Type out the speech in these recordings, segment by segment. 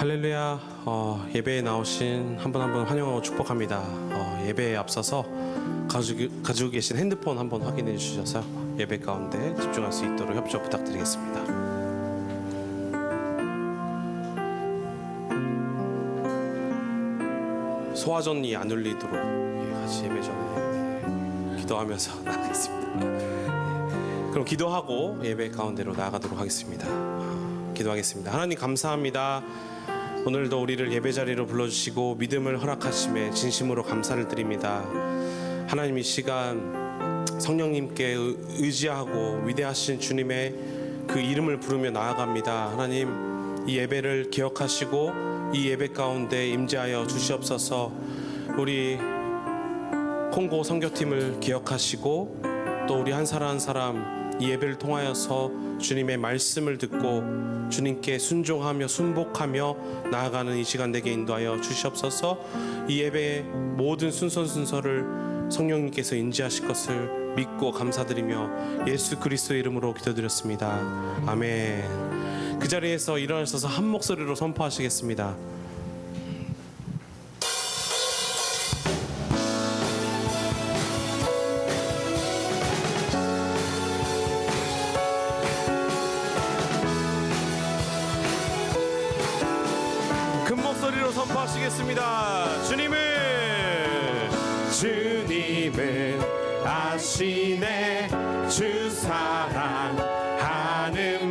할렐루야. 예배에 나오신 한 분 한 분 환영하고 축복합니다. 예배에 앞서서 가지고 계신 핸드폰 한번 확인해 주셔서 예배 가운데 집중할 수 있도록 협조 부탁드리겠습니다. 소화전이 안 울리도록 같이 예배 전에 기도하면서 나가겠습니다. 그럼 기도하고 예배 가운데로 나아가도록 하겠습니다. 기도하겠습니다. 하나님 감사합니다. 오늘도 우리를 예배 자리로 불러주시고 믿음을 허락하심에 진심으로 감사를 드립니다. 하나님, 이 시간 성령님께 의지하고 위대하신 주님의 그 이름을 부르며 나아갑니다. 하나님, 이 예배를 기억하시고 이 예배 가운데 임재하여 주시옵소서. 우리 콩고 선교팀을 기억하시고 또 우리 한 사람 한 사람 이 예배를 통하여서 주님의 말씀을 듣고 주님께 순종하며 순복하며 나아가는 이 시간 되게 인도하여 주시옵소서. 이 예배의 모든 순서를 성령님께서 인지하실 것을 믿고 감사드리며 예수 그리스도의 이름으로 기도드렸습니다. 아멘. 그 자리에서 일어나셔서 한 목소리로 선포하시겠습니다. 큰 목소리로 선포하시겠습니다. 주님은 아시네. 주 사랑하는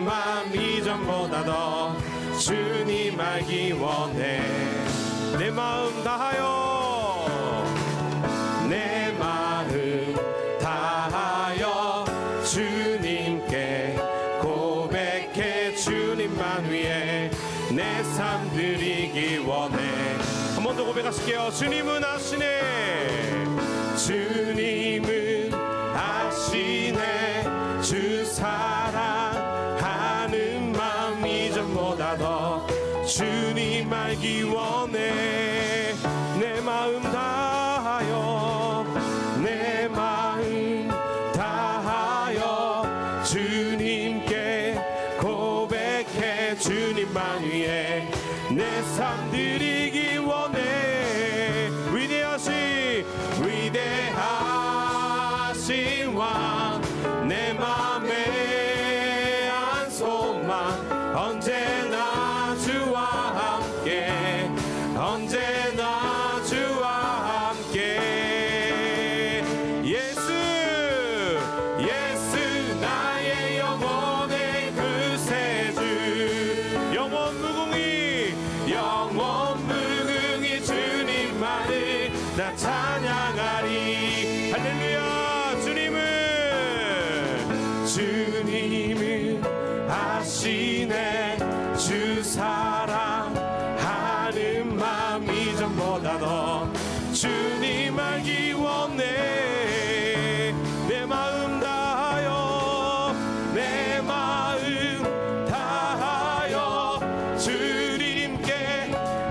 마음 이전보다 더 주님 알기 원해. 내 마음 다하여 내 마음 다하여 주님께 고백해. 주님만 위해 내 삶 드리기 원해. 한 번 더 고백하실게요. 주님은 아시네. 주님은 아시네. 주 사랑하는 마음 이전보다 더 주님 알기 원해. 내 마음 다하여 내 마음 다하여 주님께 고백해. 주님만 위해 내 삶 드리기 원해. 위대하신 왕, 내 맘에 한 소망, 언제나 주와 함께, 언제나 주와 함께. 예수 나의 영혼의 구세주. 영원 무궁히 주님만을 나 찬양하리. 할렐루야. 주님은 아시네. 주 사랑하는 마음 이전보다 더 주님 알기 원해. 내 마음 다하여 내 마음 다하여 주님께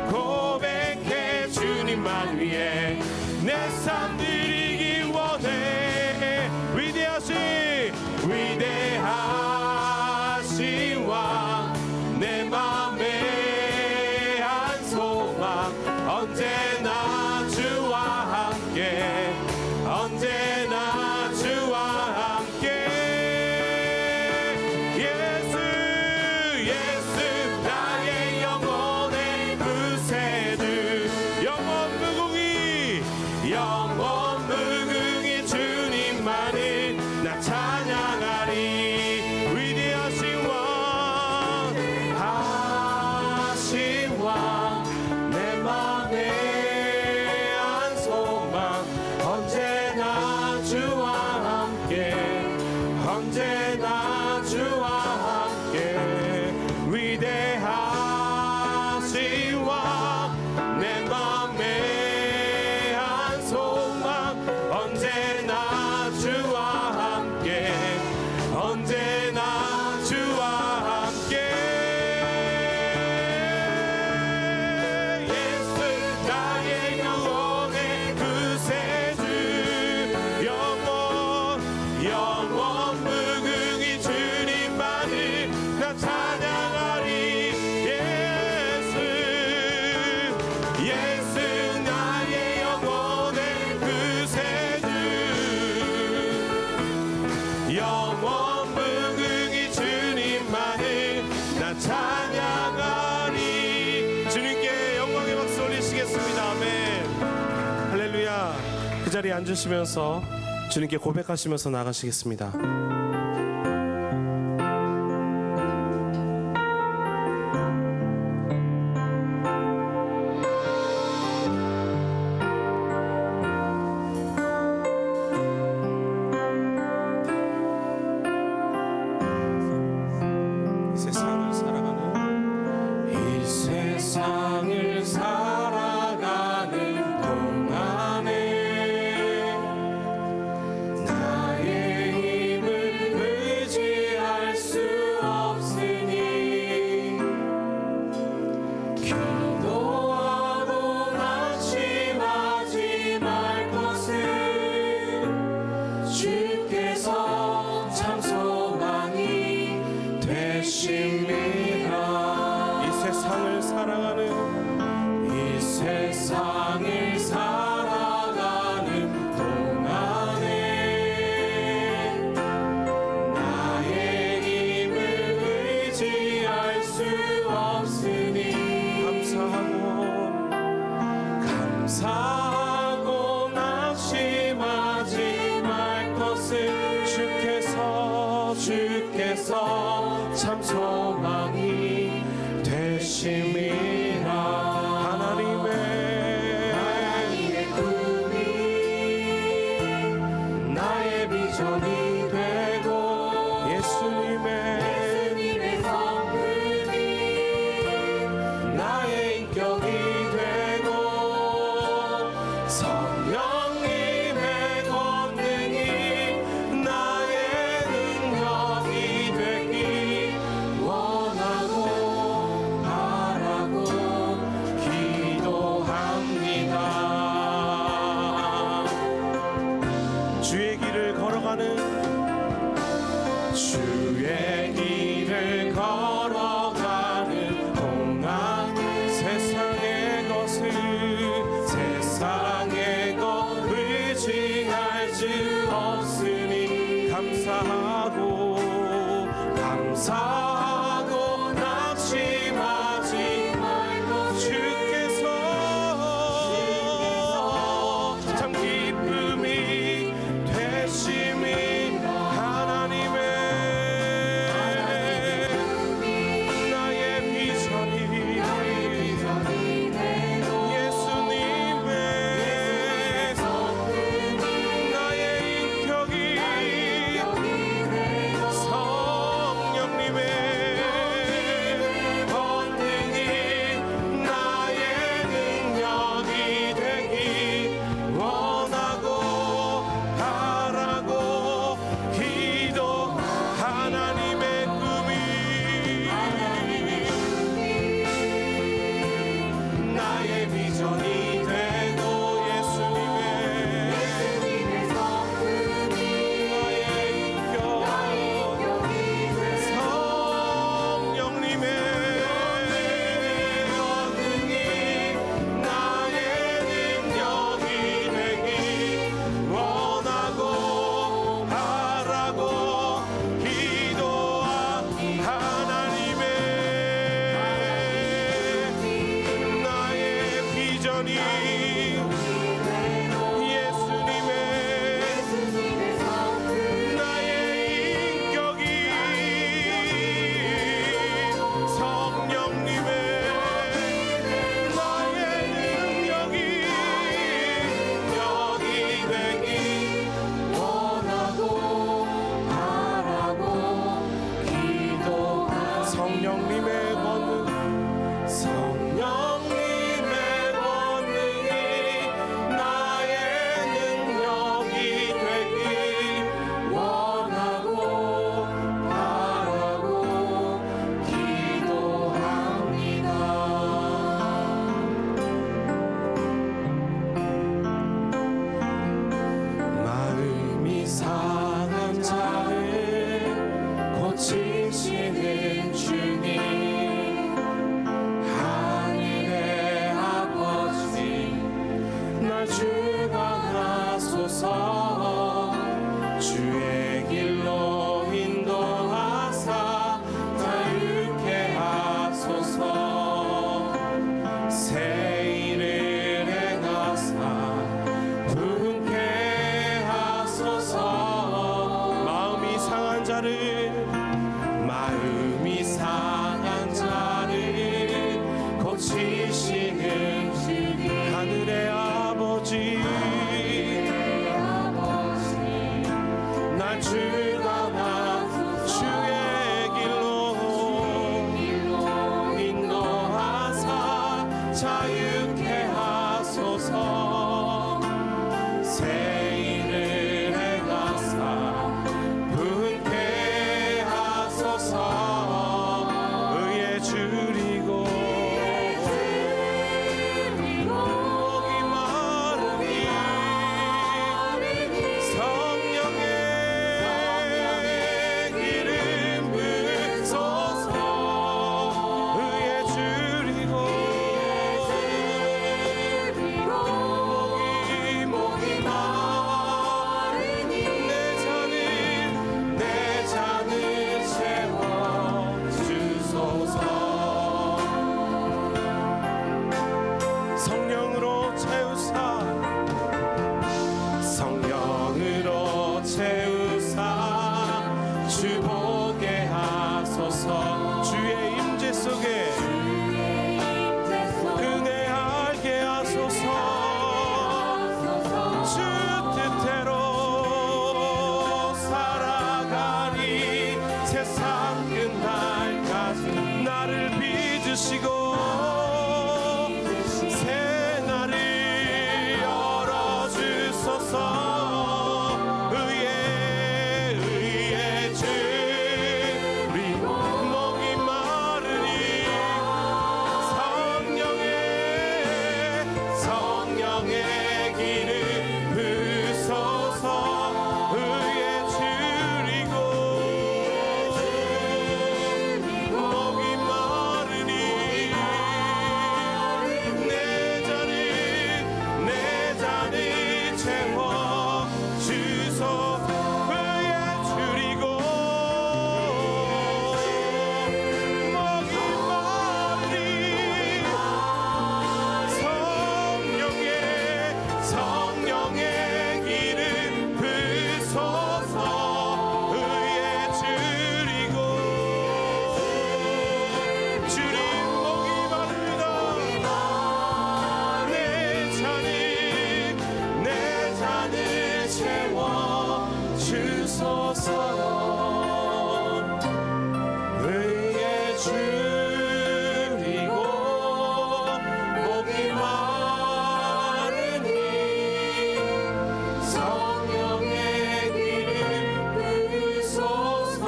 고백해. 주님만 위해 내 삶 드리기 원해. 위대하신 왕, 내 맘에 한 소망, 언제나 주와 함께, 언제나 주와 함께. 예수 나의 영혼의 구세주. 영원 무궁히 주님만을 나 찬양하리. 위대하신 왕, 내 맘에 한 소망, 언제나 주와 함께, 언제나 주와 함께. 위대하신 왕, 내 맘에 한 소망, 언제나 주와 함께, 영원 무궁히 주님만을 나 찬양하리. 주님께 영광의 박수 올리시겠습니다. 아멘. 할렐루야. 그 자리에 앉으시면서 주님께 고백하시면서 나가시겠습니다. 세상을 살아가는 동안에 나의 힘을 의지할 수 없으니 기도하고 낙심하지 말 것을 주께서 참 소망이 되심이라. 세상을 살아가는 이 세상을 살아가는 동안에 나의 힘을 의지할 수 없으니 감사하고 낙심하지 말 것을 주께서 참 소망이 되심이라. 하나님의 꿈이 나의 비전이 되고 예수님의 성품이 나의 인격이 되고 성령님의 권능이 나의 능력이 되기 원하고 기도합니다. 주의 길을 걸어가는 동안 세상의 것 의지할 수 없으니 감사하고 낙심하지 말고 주께서 참 기쁨이 되심이 하나님의 나의 비전이 예수님의 나의 인격이 성령님의 상한 자를 마음이 상한 자를 고치시는 하늘의 아버지 날 주관한 주의 길로 인도하사 자유케 하소서 새 일을 행하사 분케 하소서 의에 줄이고 목이 마르니 성령의 기름 부으소서 의에 줄이고 목이 마르니 내 잔을 채워 주소서 성령으로 채우사 주 보게 하소서 주의 임재 속에 은혜하게 하소서 주 뜻대로 살아가리 세상 끝날까지 나를 빚으시고 새 날을 열어주소서 의에 줄이고 목이 마르니 성령의 기름 부으소서 의에 줄이고 목이 마르니 내 잔을 채워 주소서 의에 줄이고 목이 마르니 성령의 기름 부으소서 의에 줄이고 주님 목이 마릅니다 내 잔을 채워 주소서 의에 줄이고 목이 마르니 성령의 기름 부으소서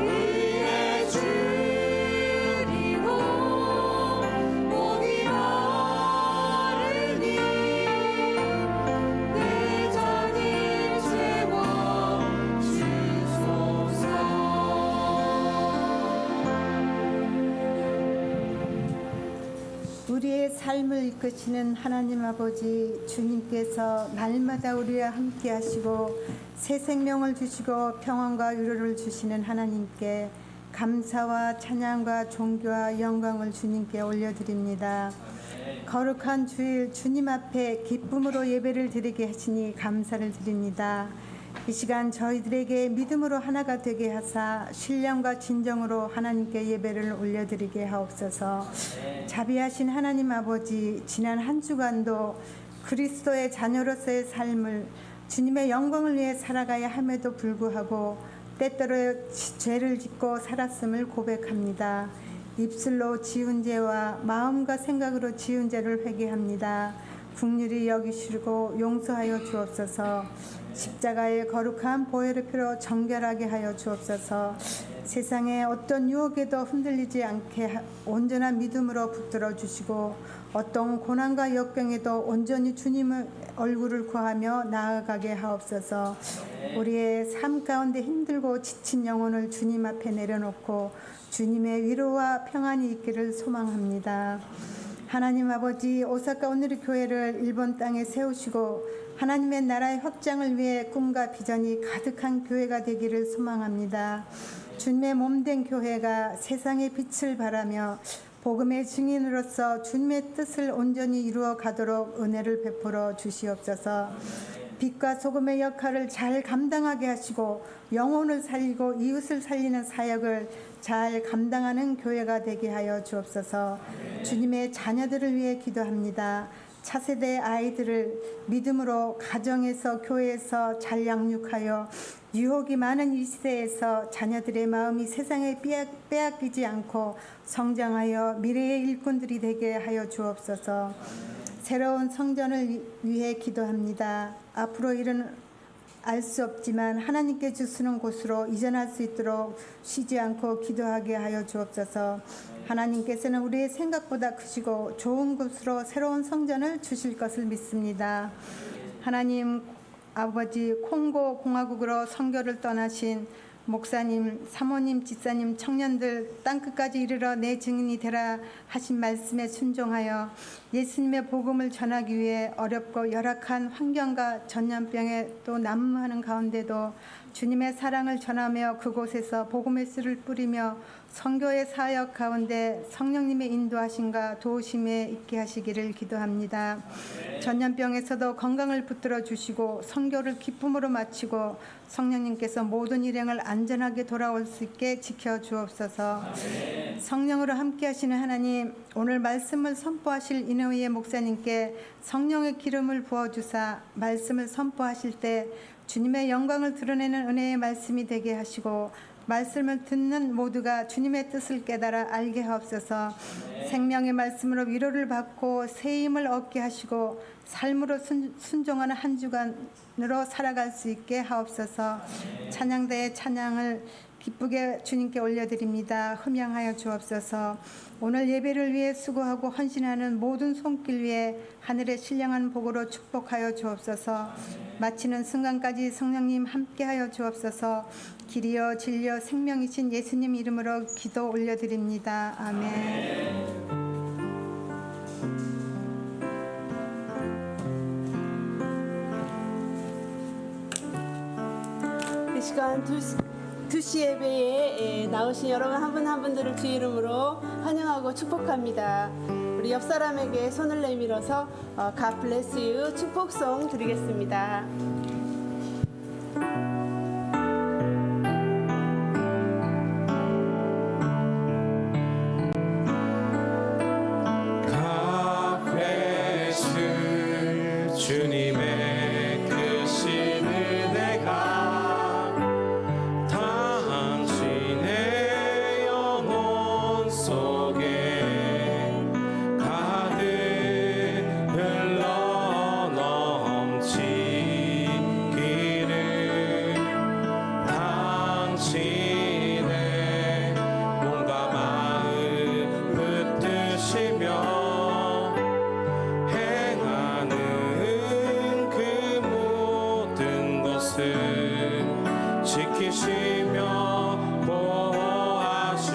의에 줄이고 목이 마르니 내 잔을 채워 주소서 우리의 삶을 이끄시는 하나님 아버지 주님께서 날마다 우리와 함께 하시고 새 생명을 주시고 평안과 위로를 주시는 하나님께 감사와 찬양과 존귀와 영광을 주님께 올려드립니다. 거룩한 주일 주님 앞에 기쁨으로 예배를 드리게 하시니 감사를 드립니다. 이 시간 저희들에게 믿음으로 하나가 되게 하사 신령과 진정으로 하나님께 예배를 올려드리게 하옵소서. 자비하신 하나님 아버지 지난 한 주간도 그리스도의 자녀로서의 삶을 주님의 영광을 위해 살아가야 함에도 불구하고 때때로 죄를 짓고 살았음을 고백합니다. 입술로 지은 죄와 마음과 생각으로 지은 죄를 회개합니다. 긍휼히 여기시고 용서하여 주옵소서. 십자가의 거룩한 보혈의 피로 정결하게 하여 주옵소서. 세상의 어떤 유혹에도 흔들리지 않게 온전한 믿음으로 붙들어 주시고 어떤 고난과 역병에도 온전히 주님의 얼굴을 구하며 나아가게 하옵소서. 우리의 삶 가운데 힘들고 지친 영혼을 주님 앞에 내려놓고 주님의 위로와 평안이 있기를 소망합니다. 하나님 아버지, 오사카 오늘의 교회를 일본 땅에 세우시고 하나님의 나라의 확장을 위해 꿈과 비전이 가득한 교회가 되기를 소망합니다. 주님의 몸된 교회가 세상의 빛을 발하며 복음의 증인으로서 주님의 뜻을 온전히 이루어 가도록 은혜를 베풀어 주시옵소서. 빛과 소금의 역할을 잘 감당하게 하시고 영혼을 살리고 이웃을 살리는 사역을 잘 감당하는 교회가 되게 하여 주옵소서. 주님의 자녀들을 위해 기도합니다. 차세대 아이들을 믿음으로 가정에서 교회에서 잘 양육하여 유혹이 많은 이 시대에서 자녀들의 마음이 세상에 빼앗기지 않고 성장하여 미래의 일꾼들이 되게 하여 주옵소서. 새로운 성전을 위해 기도합니다. 앞으로 일은 알 수 없지만 하나님께 주시는 곳으로 이전할 수 있도록 쉬지 않고 기도하게 하여 주옵소서. 하나님께서는 우리의 생각보다 크시고 좋은 곳으로 새로운 성전을 주실 것을 믿습니다. 하나님 아버지, 콩고 공화국으로 선교를 떠나신 목사님, 사모님, 집사님, 청년들 땅끝까지 이르러 내 증인이 되라 하신 말씀에 순종하여 예수님의 복음을 전하기 위해 어렵고 열악한 환경과 전염병에 또 난무하는 가운데도 주님의 사랑을 전하며 그곳에서 복음의 씨를 뿌리며 선교의 사역 가운데 성령님의 인도하심과 도우심에 있게 하시기를 기도합니다. 전염병에서도 건강을 붙들어 주시고 선교를 기쁨으로 마치고 성령님께서 모든 일행을 안전하게 돌아올 수 있게 지켜 주옵소서. 성령으로 함께 하시는 하나님, 오늘 말씀을 선포하실 이노희의 목사님께 성령의 기름을 부어주사 말씀을 선포하실 때 주님의 영광을 드러내는 은혜의 말씀이 되게 하시고 말씀을 듣는 모두가 주님의 뜻을 깨달아 알게 하옵소서. 생명의 말씀으로 위로를 받고 새 힘을 얻게 하시고 삶으로 순종하는 한 주간으로 살아갈 수 있게 하옵소서. 찬양대의 찬양을 기쁘게 주님께 올려드립니다. 흠양하여 주옵소서. 오늘 예배를 위해 수고하고 헌신하는 모든 손길 위에 하늘의 신령한 복으로 축복하여 주옵소서. 마치는 순간까지 성령님 함께하여 주옵소서. 길이요 진리요 생명이신 예수님 이름으로 기도 올려드립니다. 아멘. 이 시간 2시 예배에 나오신 여러분 한 분 한 분들을 주 이름으로 환영하고 축복합니다. 우리 옆 사람에게 손을 내밀어서 God bless you 축복송 드리겠습니다. 주님의 크신 은혜가 당신의 영혼 속에 가득 흘러 넘치기를 당신의 몸과 마음 붙드시며 지키시며 보호하시고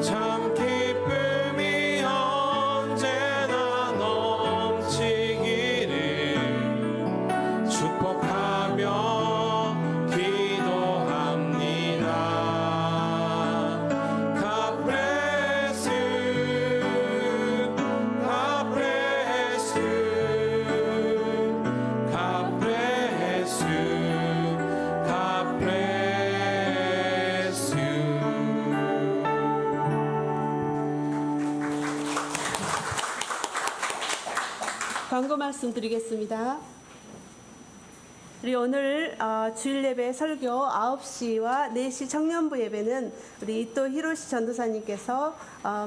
참 기쁨이 언제나 넘치기를 축복하며 기도합니다. God bless you, God bless you. God bless you, God bless you. 광고 말씀 드리겠습니다. 우리 오늘 주일 예배 설교 9시와 4시 청년부 예배는 우리 이또 히로시 전도사님께서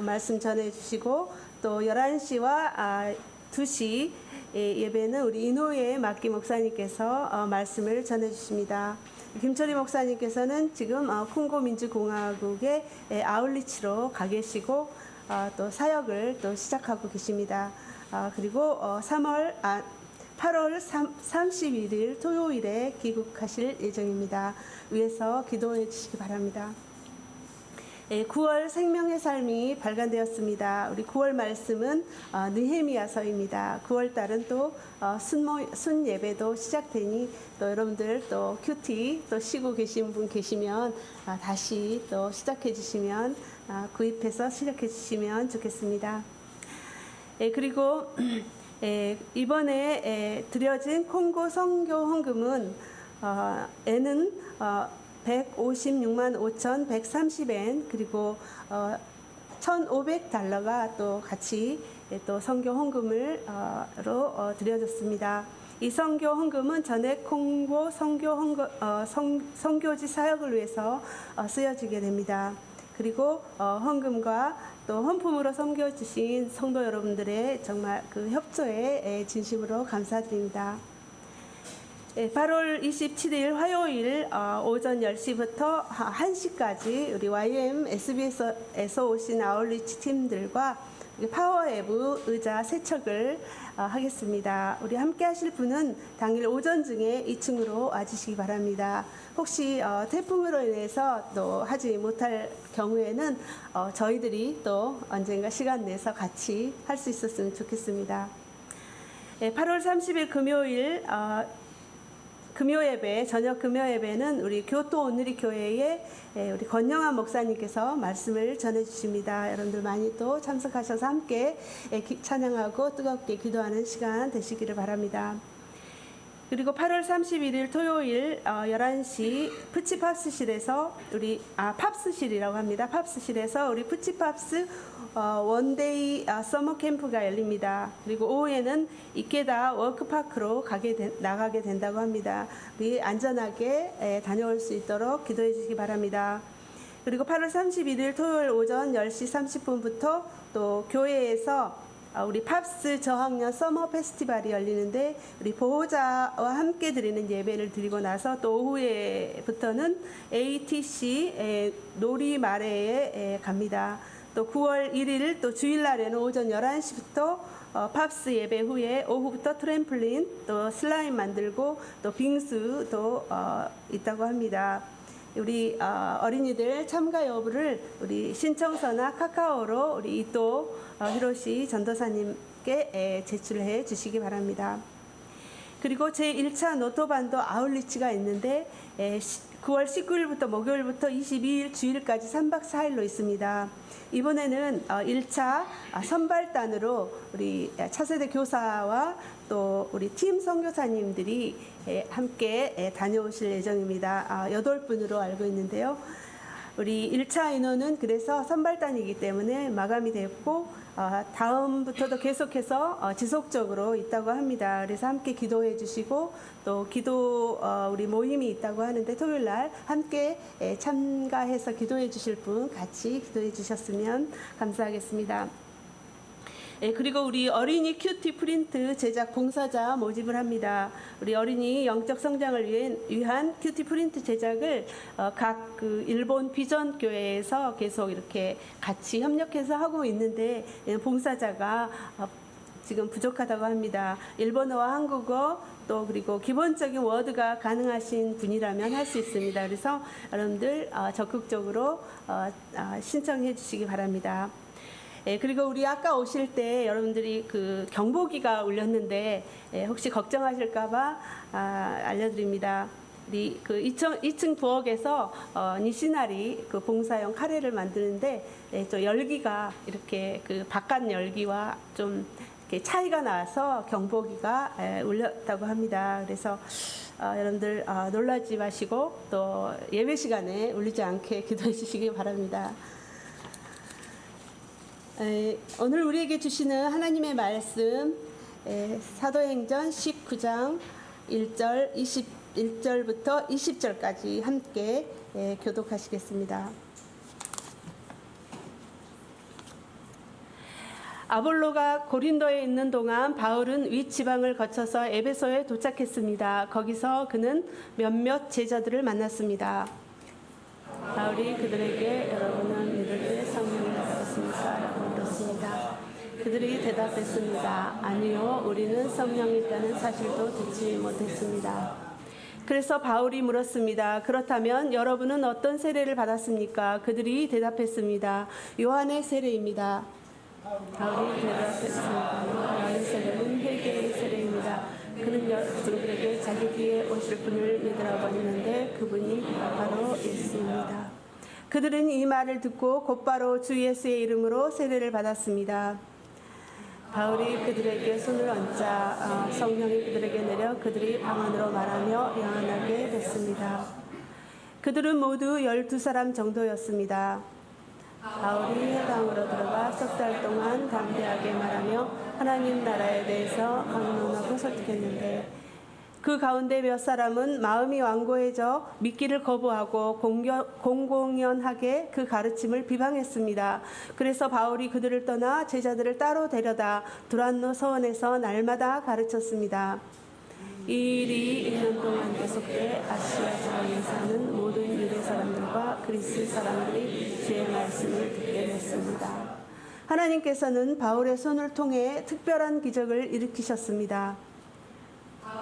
말씀 전해주시고 또 11시와 2시 예배는 우리 이노예 막기 목사님께서 말씀을 전해주십니다. 김철희 목사님께서는 지금 콩고 민주공화국의 아울리치로 가 계시고 또 사역을 또 시작하고 계십니다. 그리고 8월 31일 토요일에 귀국하실 예정입니다. 위에서 기도해 주시기 바랍니다. 9월 생명의 삶이 발간되었습니다. 우리 9월 말씀은 느헤미야서입니다. 9월 달은 또 순 예배도 시작되니 또 여러분들 또 큐티 또 쉬고 계신 분 계시면 다시 또 시작해 주시면 구입해서 시작해 주시면 좋겠습니다. 그리고 이번에 드려진 콩고 선교 헌금은 에는 156만 5,130엔 그리고 1,500달러가 또 같이 또 선교 헌금으로 드려졌습니다. 이 선교 헌금은 전액 콩고 선교지 사역을 위해서 쓰여지게 됩니다. 그리고 헌금과 또 헌품으로 섬겨주신 성도 여러분들의 정말 그 협조에 진심으로 감사드립니다. 8월 27일 화요일 오전 10시부터 1시까지 우리 YM SBS에서 오신 아울리치 팀들과 파워앱 의자 세척을 하겠습니다. 우리 함께 하실 분은 당일 오전 중에 2층으로 와주시기 바랍니다. 혹시 태풍으로 인해서 또 하지 못할 경우에는 저희들이 또 언젠가 시간 내서 같이 할 수 있었으면 좋겠습니다. 8월 30일 금요일 금요 예배, 저녁 금요 예배는 우리 교토 오누리 교회의 우리 권영환 목사님께서 말씀을 전해 주십니다. 여러분들 많이 또 참석하셔서 함께 찬양하고 뜨겁게 기도하는 시간 되시기를 바랍니다. 그리고 8월 31일 토요일 11시 푸치팝스실에서 팝스실이라고 합니다. 팝스실에서 우리 푸치팝스 원데이 서머 캠프가 열립니다. 그리고 오후에는 이케다 워크파크로 나가게 된다고 합니다. 우리 안전하게 다녀올 수 있도록 기도해 주시기 바랍니다. 그리고 8월 31일 토요일 오전 10시 30분부터 또 교회에서 우리 팝스 저학년 서머 페스티벌이 열리는데 우리 보호자와 함께 드리는 예배를 드리고 나서 또 오후에부터는 ATC 놀이마레에 갑니다. 또 9월 1일 또 주일날에는 오전 11시부터 팝스 예배 후에 오후부터 트램플린 또 슬라임 만들고 또 빙수도 있다고 합니다. 우리 어린이들 참가 여부를 우리 신청서나 카카오로 우리 이토 히로시 전도사님께 제출해 주시기 바랍니다. 그리고 제1차 노토반도 아울리치가 있는데 9월 19일부터 목요일부터 22일 주일까지 3박 4일로 있습니다. 이번에는 1차 선발단으로 우리 차세대 교사와 또 우리 팀 선교사님들이 함께 다녀오실 예정입니다. 8분으로 알고 있는데요. 우리 1차 인원은 그래서 선발단이기 때문에 마감이 됐고 다음부터도 계속해서 지속적으로 있다고 합니다. 그래서 함께 기도해 주시고 또 기도 우리 모임이 있다고 하는데 토요일 날 함께 참가해서 기도해 주실 분 같이 기도해 주셨으면 감사하겠습니다. 그리고 우리 어린이 큐티 프린트 제작 봉사자 모집을 합니다. 우리 어린이 영적 성장을 위한 큐티 프린트 제작을 각 그 일본 비전 교회에서 계속 이렇게 같이 협력해서 하고 있는데 봉사자가 지금 부족하다고 합니다. 일본어와 한국어 또 그리고 기본적인 워드가 가능하신 분이라면 할 수 있습니다. 그래서 여러분들 적극적으로 신청해 주시기 바랍니다. 그리고 우리 아까 오실 때 여러분들이 그 경보기가 울렸는데 혹시 걱정하실까봐 알려드립니다. 우리 그 2층 부엌에서 니시나리 그 봉사용 카레를 만드는데 또 열기가 이렇게 그 바깥 열기와 좀 이렇게 차이가 나서 경보기가 울렸다고 합니다. 그래서 여러분들 놀라지 마시고 또 예배 시간에 울리지 않게 기도해 주시기 바랍니다. 오늘 우리에게 주시는 하나님의 말씀 사도행전 19장 1절 21절부터 20절까지 함께 교독하시겠습니다. 아볼로가 고린도에 있는 동안 바울은 윗지방을 거쳐서 에베소에 도착했습니다. 거기서 그는 몇몇 제자들을 만났습니다. 바울이 그들에게 여러분은 믿을 때 성령을 받았습니까? 라고 물었습니다. 그들이 대답했습니다. 아니요, 우리는 성령이 있다는 사실도 듣지 못했습니다. 그래서 바울이 물었습니다. 그렇다면 여러분은 어떤 세례를 받았습니까? 그들이 대답했습니다. 요한의 세례입니다. 바울이 대답했습니다. 요한의 세례는 회개의 세례입니다. 그는 여러분들에게 자기 뒤에 오실 분을 믿으라고 했는데 그분이 바로 예수입니다. 그들은 이 말을 듣고 곧바로 주 예수의 이름으로 세례를 받았습니다. 바울이 그들에게 손을 얹자 성령이 그들에게 내려 그들이 방언으로 말하며 예언하게 됐습니다. 그들은 모두 12사람 정도였습니다. 바울이 회당으로 들어가 석 달 동안 담대하게 말하며 하나님 나라에 대해서 강론하고 설득했는데 그 가운데 몇 사람은 마음이 완고해져 믿기를 거부하고 공공연하게 그 가르침을 비방했습니다. 그래서 바울이 그들을 떠나 제자들을 따로 데려다 두란노 서원에서 날마다 가르쳤습니다. 이 일이 1년 동안 계속돼 아시아 지방에 사는 모든 유대 사람들과 그리스 사람들이 주의 말씀을 듣게 됐습니다. 하나님께서는 바울의 손을 통해 특별한 기적을 일으키셨습니다.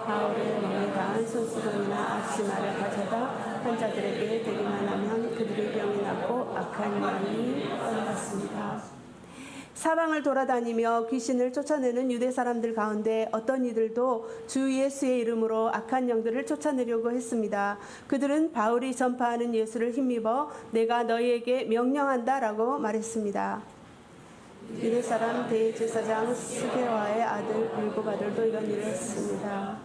바울의 몸에 닿은 손수건이나 앞치마를 가져다 환자들에게 대기만 하면 그들의 병이 낫고 악한 영이 떠나갔습니다. 사방을 돌아다니며 귀신을 쫓아내는 유대 사람들 가운데 어떤 이들도 주 예수의 이름으로 악한 영들을 쫓아내려고 했습니다. 그들은 바울이 전파하는 예수를 힘입어 내가 너희에게 명령한다라고 말했습니다. 유대 사람 대제사장 스게와의 아들 7 아들도 이런 일을 했습니다.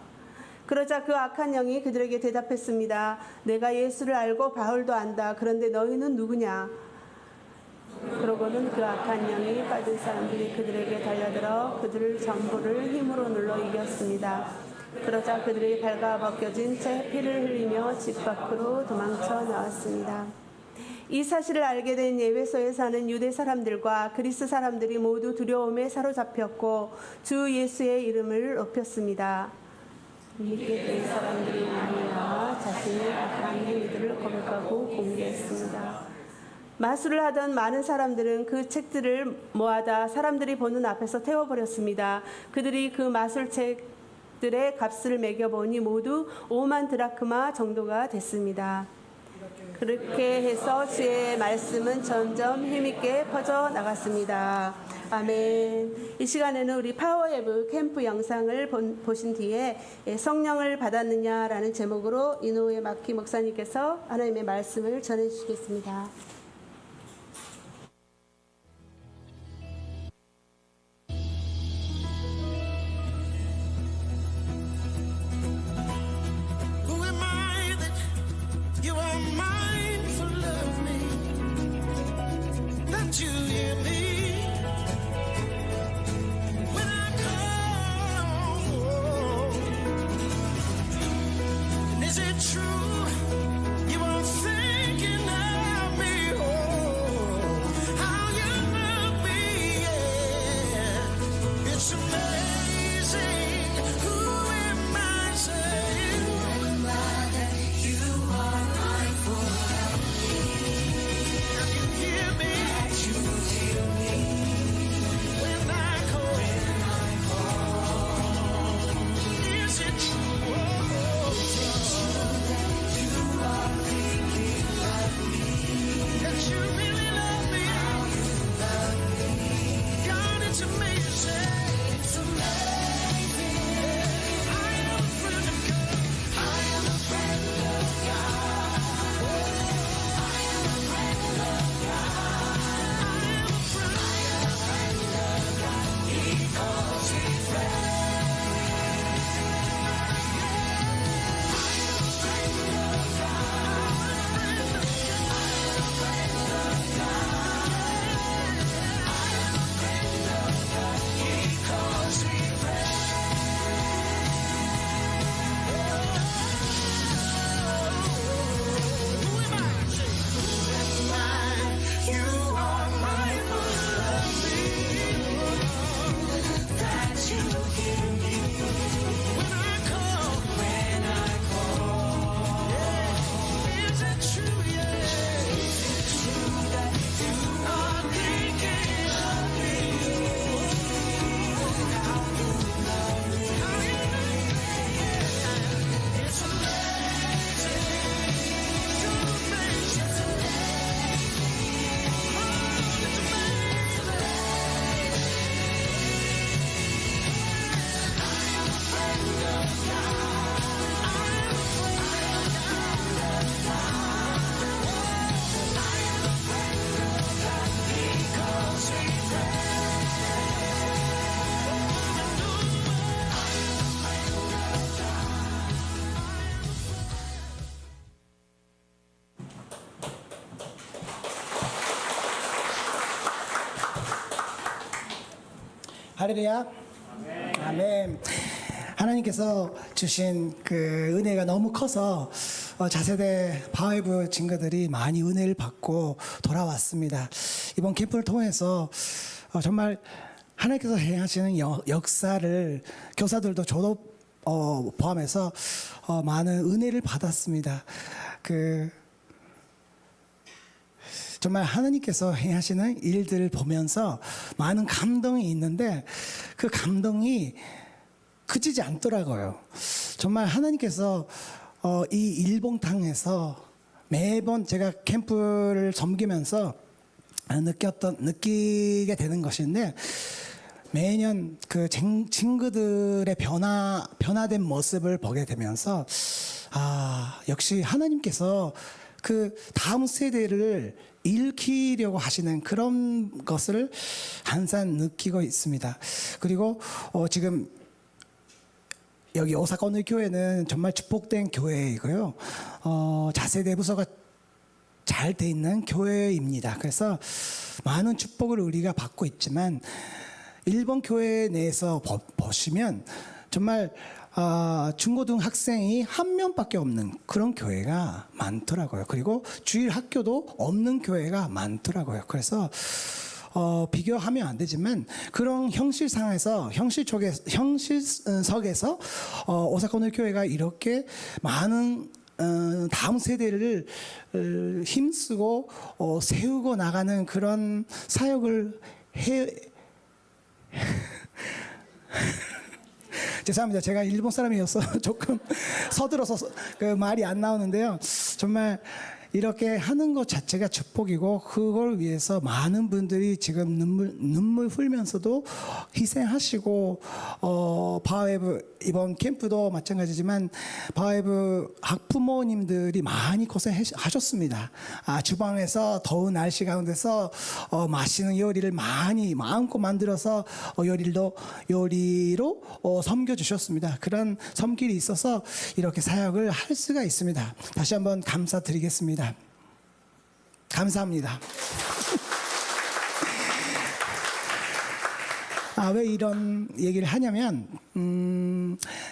그러자 그 악한 영이 그들에게 대답했습니다. 내가 예수를 알고 바울도 안다. 그런데 너희는 누구냐? 그러고는 그 악한 영이 빠진 사람들이 그들에게 달려들어 그들을 전부를 힘으로 눌러 이겼습니다. 그러자 그들이 발가 벗겨진 채 피를 흘리며 집 밖으로 도망쳐 나왔습니다. 이 사실을 알게 된 예배소에 사는 유대 사람들과 그리스 사람들이 모두 두려움에 사로잡혔고 주 예수의 이름을 높였습니다. 믿게 된 사람들이 많이 나와 자신의 악한 행위들을 고백하고 공개했습니다. 마술을 하던 많은 사람들은 그 책들을 모아다 사람들이 보는 앞에서 태워버렸습니다. 그들이 그 마술책들의 값을 매겨보니 모두 5만 드라크마 정도가 됐습니다. 그렇게 해서 주의 말씀은 점점 힘있게 퍼져 나갔습니다. 아멘. 이 시간에는 우리 파워웨브 캠프 영상을 보신 뒤에 성령을 받았느냐라는 제목으로 이노우에 마키 목사님께서 하나님의 말씀을 전해주시겠습니다. You hear me when I call? Is it true you are thinking of me? 할렐루야. 아멘. 하나님께서 주신 그 은혜가 너무 커서 자세대 바이브 친구들이 많이 은혜를 받고 돌아왔습니다. 이번 캠프를 통해서 정말 하나님께서 행하시는 역사를 교사들도 저도 포함해서 많은 은혜를 받았습니다. 정말 하나님께서 행하시는 일들을 보면서 많은 감동이 있는데 그 감동이 그치지 않더라고요. 정말 하나님께서 이 일봉탕에서 매번 제가 캠프를 섬기면서 느끼게 되는 것인데 매년 그 친구들의 변화된 모습을 보게 되면서 역시 하나님께서 그 다음 세대를 일으키려고 하시는 그런 것을 항상 느끼고 있습니다. 그리고 지금 여기 오사카 오늘 교회는 정말 축복된 교회이고요. 자세대 부서가 잘 돼 있는 교회입니다. 그래서 많은 축복을 우리가 받고 있지만 일본 교회 내에서 보시면 정말 중고등 학생이 한 명밖에 없는 그런 교회가 많더라고요. 그리고 주일 학교도 없는 교회가 많더라고요. 그래서 비교하면 안 되지만 그런 형식상에서 형식석에서 오사카 오늘 교회가 이렇게 많은 다음 세대를 힘쓰고 세우고 나가는 그런 사역을 죄송합니다. 제가 일본 사람이어서 조금 서둘러서 그 말이 안 나오는데요. 정말 이렇게 하는 것 자체가 축복이고 그걸 위해서 많은 분들이 지금 눈물 흘면서도 희생하시고 바웨브 이번 캠프도 마찬가지지만 바웨브 학부모님들이 많이 고생하셨습니다. 주방에서 더운 날씨 가운데서 맛있는 요리를 많이 마음껏 만들어서 요리로 섬겨주셨습니다. 그런 섬길이 있어서 이렇게 사역을 할 수가 있습니다. 다시 한번 감사드리겠습니다. 감사합니다. 왜 이런 얘기를 하냐면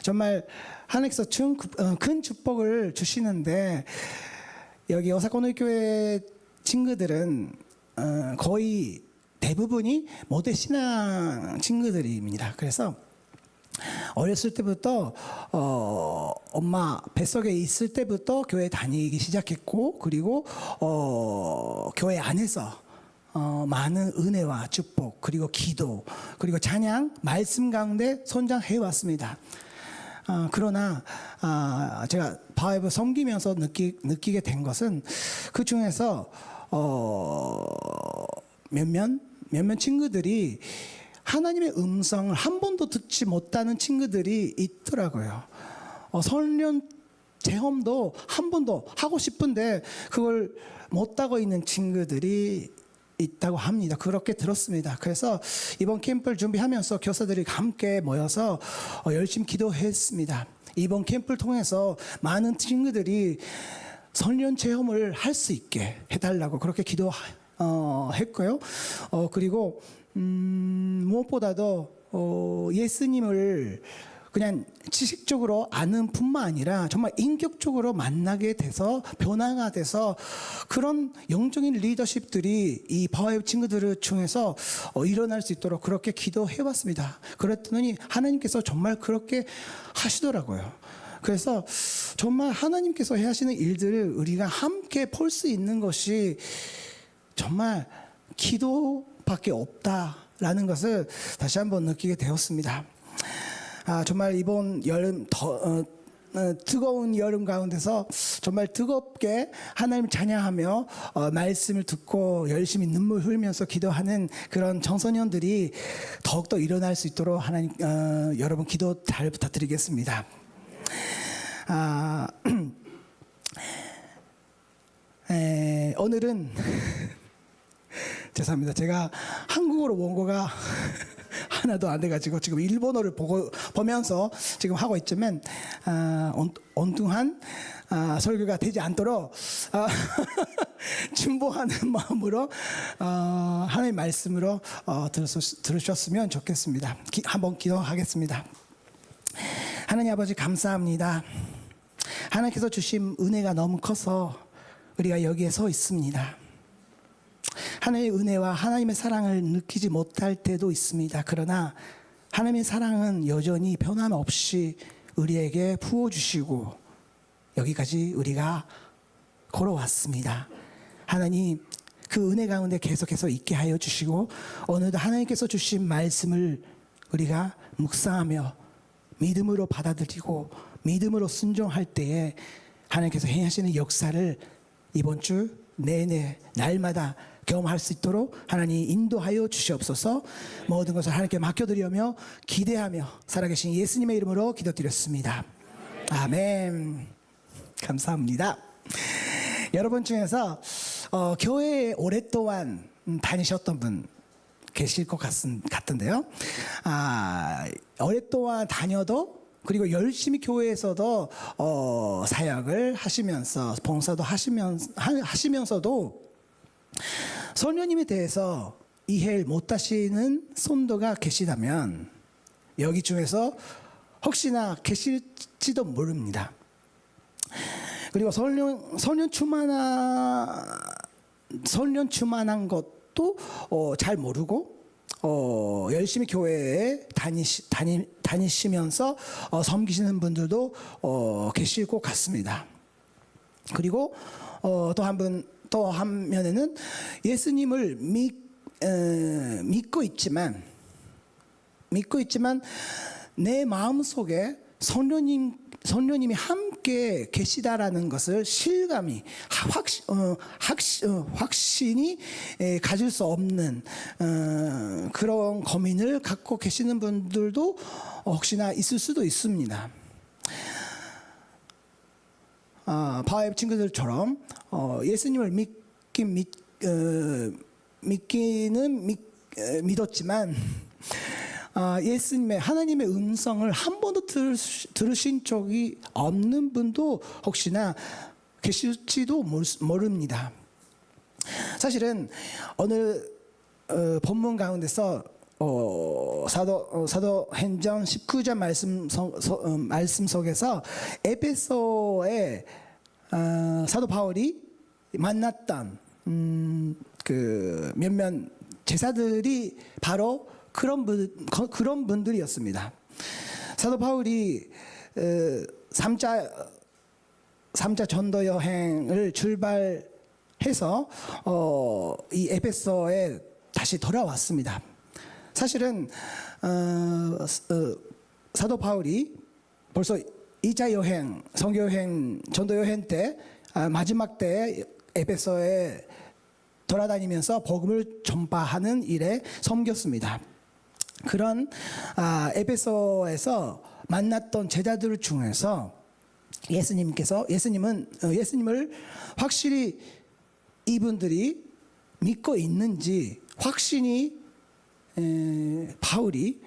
정말 하나님께서 큰 축복을 주시는데 여기 오사카 오늘 교회 친구들은 거의 대부분이 모태 신앙 친구들입니다. 그래서 어렸을 때부터 엄마 뱃속에 있을 때부터 교회 다니기 시작했고 그리고 교회 안에서 많은 은혜와 축복 그리고 기도 그리고 찬양 말씀 가운데 성장해 왔습니다. 그러나 제가 바이브 섬기면서 느끼게 된 것은 그 중에서 몇몇 친구들이 하나님의 음성을 한 번도 듣지 못하는 친구들이 있더라고요. 설령 체험도 한 번도 하고 싶은데 그걸 못하고 있는 친구들이 있다고 합니다. 그렇게 들었습니다. 그래서 이번 캠프를 준비하면서 교사들이 함께 모여서 열심히 기도했습니다. 이번 캠프를 통해서 많은 친구들이 설령 체험을 할 수 있게 해달라고 그렇게 기도했고요. 그리고 무엇보다도 예수님을 그냥 지식적으로 아는 뿐만 아니라 정말 인격적으로 만나게 돼서 변화가 돼서 그런 영적인 리더십들이 이 바웨브 친구들 중에서 일어날 수 있도록 그렇게 기도해 왔습니다. 그랬더니 하나님께서 정말 그렇게 하시더라고요. 그래서 정말 하나님께서 하시는 일들을 우리가 함께 볼 수 있는 것이 정말 기도밖에 없다라는 것을 다시 한번 느끼게 되었습니다. 정말 이번 여름 뜨거운 여름 가운데서 정말 뜨겁게 하나님 찬양하며 말씀을 듣고 열심히 눈물 흘리면서 기도하는 그런 청소년들이 더욱더 일어날 수 있도록 하나님 여러분 기도 잘 부탁드리겠습니다. 오늘은 죄송합니다. 제가 한국어로 원고가 하나도 안 돼가지고 지금 일본어를 보면서 지금 하고 있지만 엉뚱한 설교가 되지 않도록 진보하는 마음으로 하나님의 말씀으로 들으셨으면 좋겠습니다. 한번 기도하겠습니다. 하나님 아버지 감사합니다. 하나님께서 주신 은혜가 너무 커서 우리가 여기에 서 있습니다. 하나님의 은혜와 하나님의 사랑을 느끼지 못할 때도 있습니다. 그러나 하나님의 사랑은 여전히 변함없이 우리에게 부어주시고 여기까지 우리가 걸어왔습니다. 하나님 그 은혜 가운데 계속해서 있게 하여 주시고 오늘도 하나님께서 주신 말씀을 우리가 묵상하며 믿음으로 받아들이고 믿음으로 순종할 때에 하나님께서 행하시는 역사를 이번 주 내내 날마다 경험할 수 있도록 하나님 인도하여 주시옵소서. 모든 것을 하나님께 맡겨드리며 기대하며 살아계신 예수님의 이름으로 기도드렸습니다. 아멘. 감사합니다. 여러분 중에서 교회에 오랫동안 다니셨던 분 계실 것 같은데요. 오랫동안 다녀도 그리고 열심히 교회에서도 사역을 하시면서 봉사도 하시면서도 성령님에 대해서 이해를 못하시는 성도가 계시다면 여기 중에서 혹시나 계실지도 모릅니다. 그리고 성령 충만한 것도 잘 모르고 열심히 교회에 다니시면서 섬기시는 분들도 계실 것 같습니다. 그리고 또 한 면에는 예수님을 믿고 있지만 내 마음속에 성령님이 함께 계시다라는 것을 실감이 확신이 가질 수 없는 그런 고민을 갖고 계시는 분들도 혹시나 있을 수도 있습니다. 바울 친구들처럼 예수님을 믿기는 믿었지만 예수님의 하나님의 음성을 한 번도 들으신 적이 없는 분도 혹시나 계실지도 모릅니다. 사실은 오늘 본문 가운데서 사도행전 19장 말씀 속에서 에베소에 사도 바울이 만났던 그 몇몇 제자들이 바로 그런 분들이었습니다. 사도 바울이 3차 전도 여행을 출발해서 이 에베소에 다시 돌아왔습니다. 사실은 사도 바울이 벌써 2차 여행, 선교 여행, 전도 여행 때 마지막 때 에베소에 돌아다니면서 복음을 전파하는 일에 섬겼습니다. 그런 에베소에서 만났던 제자들 중에서 예수님을 확실히 이분들이 믿고 있는지 확신이 바울이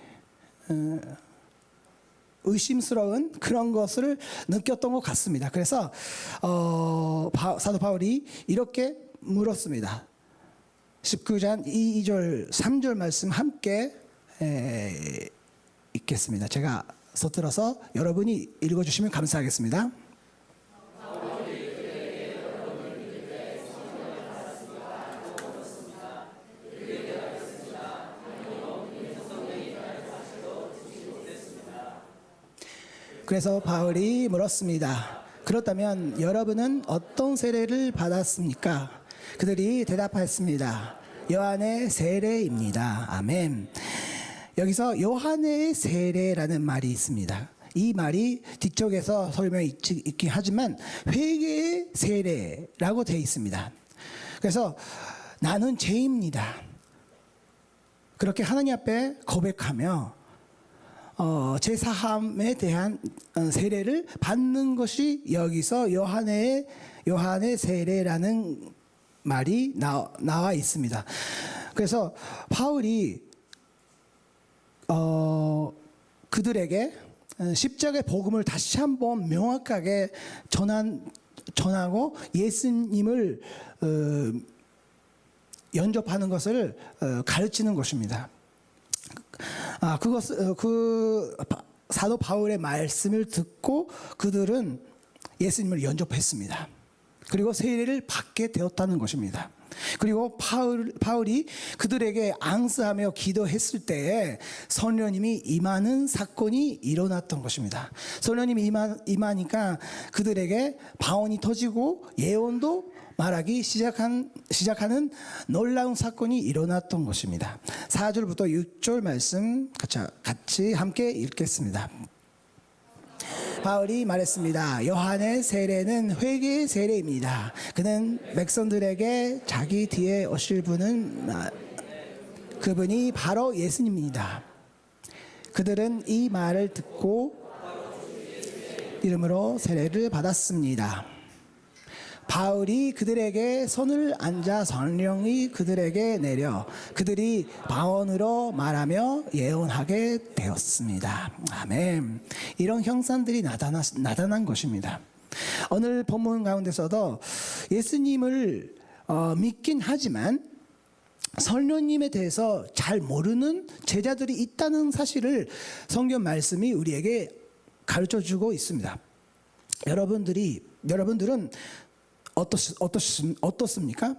의심스러운 그런 것을 느꼈던 것 같습니다. 그래서 사도 바울이 이렇게 물었습니다. 19장 2절 3절 말씀 함께 읽겠습니다. 제가 서툴러서 여러분이 읽어주시면 감사하겠습니다. 그래서 바울이 물었습니다. 그렇다면 여러분은 어떤 세례를 받았습니까? 그들이 대답했습니다. 요한의 세례입니다. 아멘. 여기서 요한의 세례라는 말이 있습니다. 이 말이 뒤쪽에서 설명이 있긴 하지만 회개의 세례라고 되어 있습니다. 그래서 나는 죄입니다. 그렇게 하나님 앞에 고백하며 제사함에 대한 세례를 받는 것이 여기서 요한의 세례라는 말이 나와 있습니다. 그래서 바울이 그들에게 십자가의 복음을 다시 한번 명확하게 전하고 예수님을 연접하는 것을 가르치는 것입니다. 사도 바울의 말씀을 듣고 그들은 예수님을 연접했습니다. 그리고 세례를 받게 되었다는 것입니다. 그리고 바울이 그들에게 앙스하며 기도했을 때에 성령님이 임하는 사건이 일어났던 것입니다. 성령님이 임하니까 그들에게 방언이 터지고 예언도 말하기 시작하는 놀라운 사건이 일어났던 것입니다. 4절부터 6절 말씀 같이 함께 읽겠습니다. 바울이 말했습니다. 요한의 세례는 회개의 세례입니다. 그는 백성들에게 자기 뒤에 오실 그분이 바로 예수님입니다. 그들은 이 말을 듣고 이름으로 세례를 받았습니다. 바울이 그들에게 손을 얹자 성령이 그들에게 내려 그들이 방언으로 말하며 예언하게 되었습니다. 아멘. 이런 형상들이 나타난 것입니다. 오늘 본문 가운데서도 예수님을 믿긴 하지만 성령님에 대해서 잘 모르는 제자들이 있다는 사실을 성경 말씀이 우리에게 가르쳐주고 있습니다. 여러분들은 어떻습니까?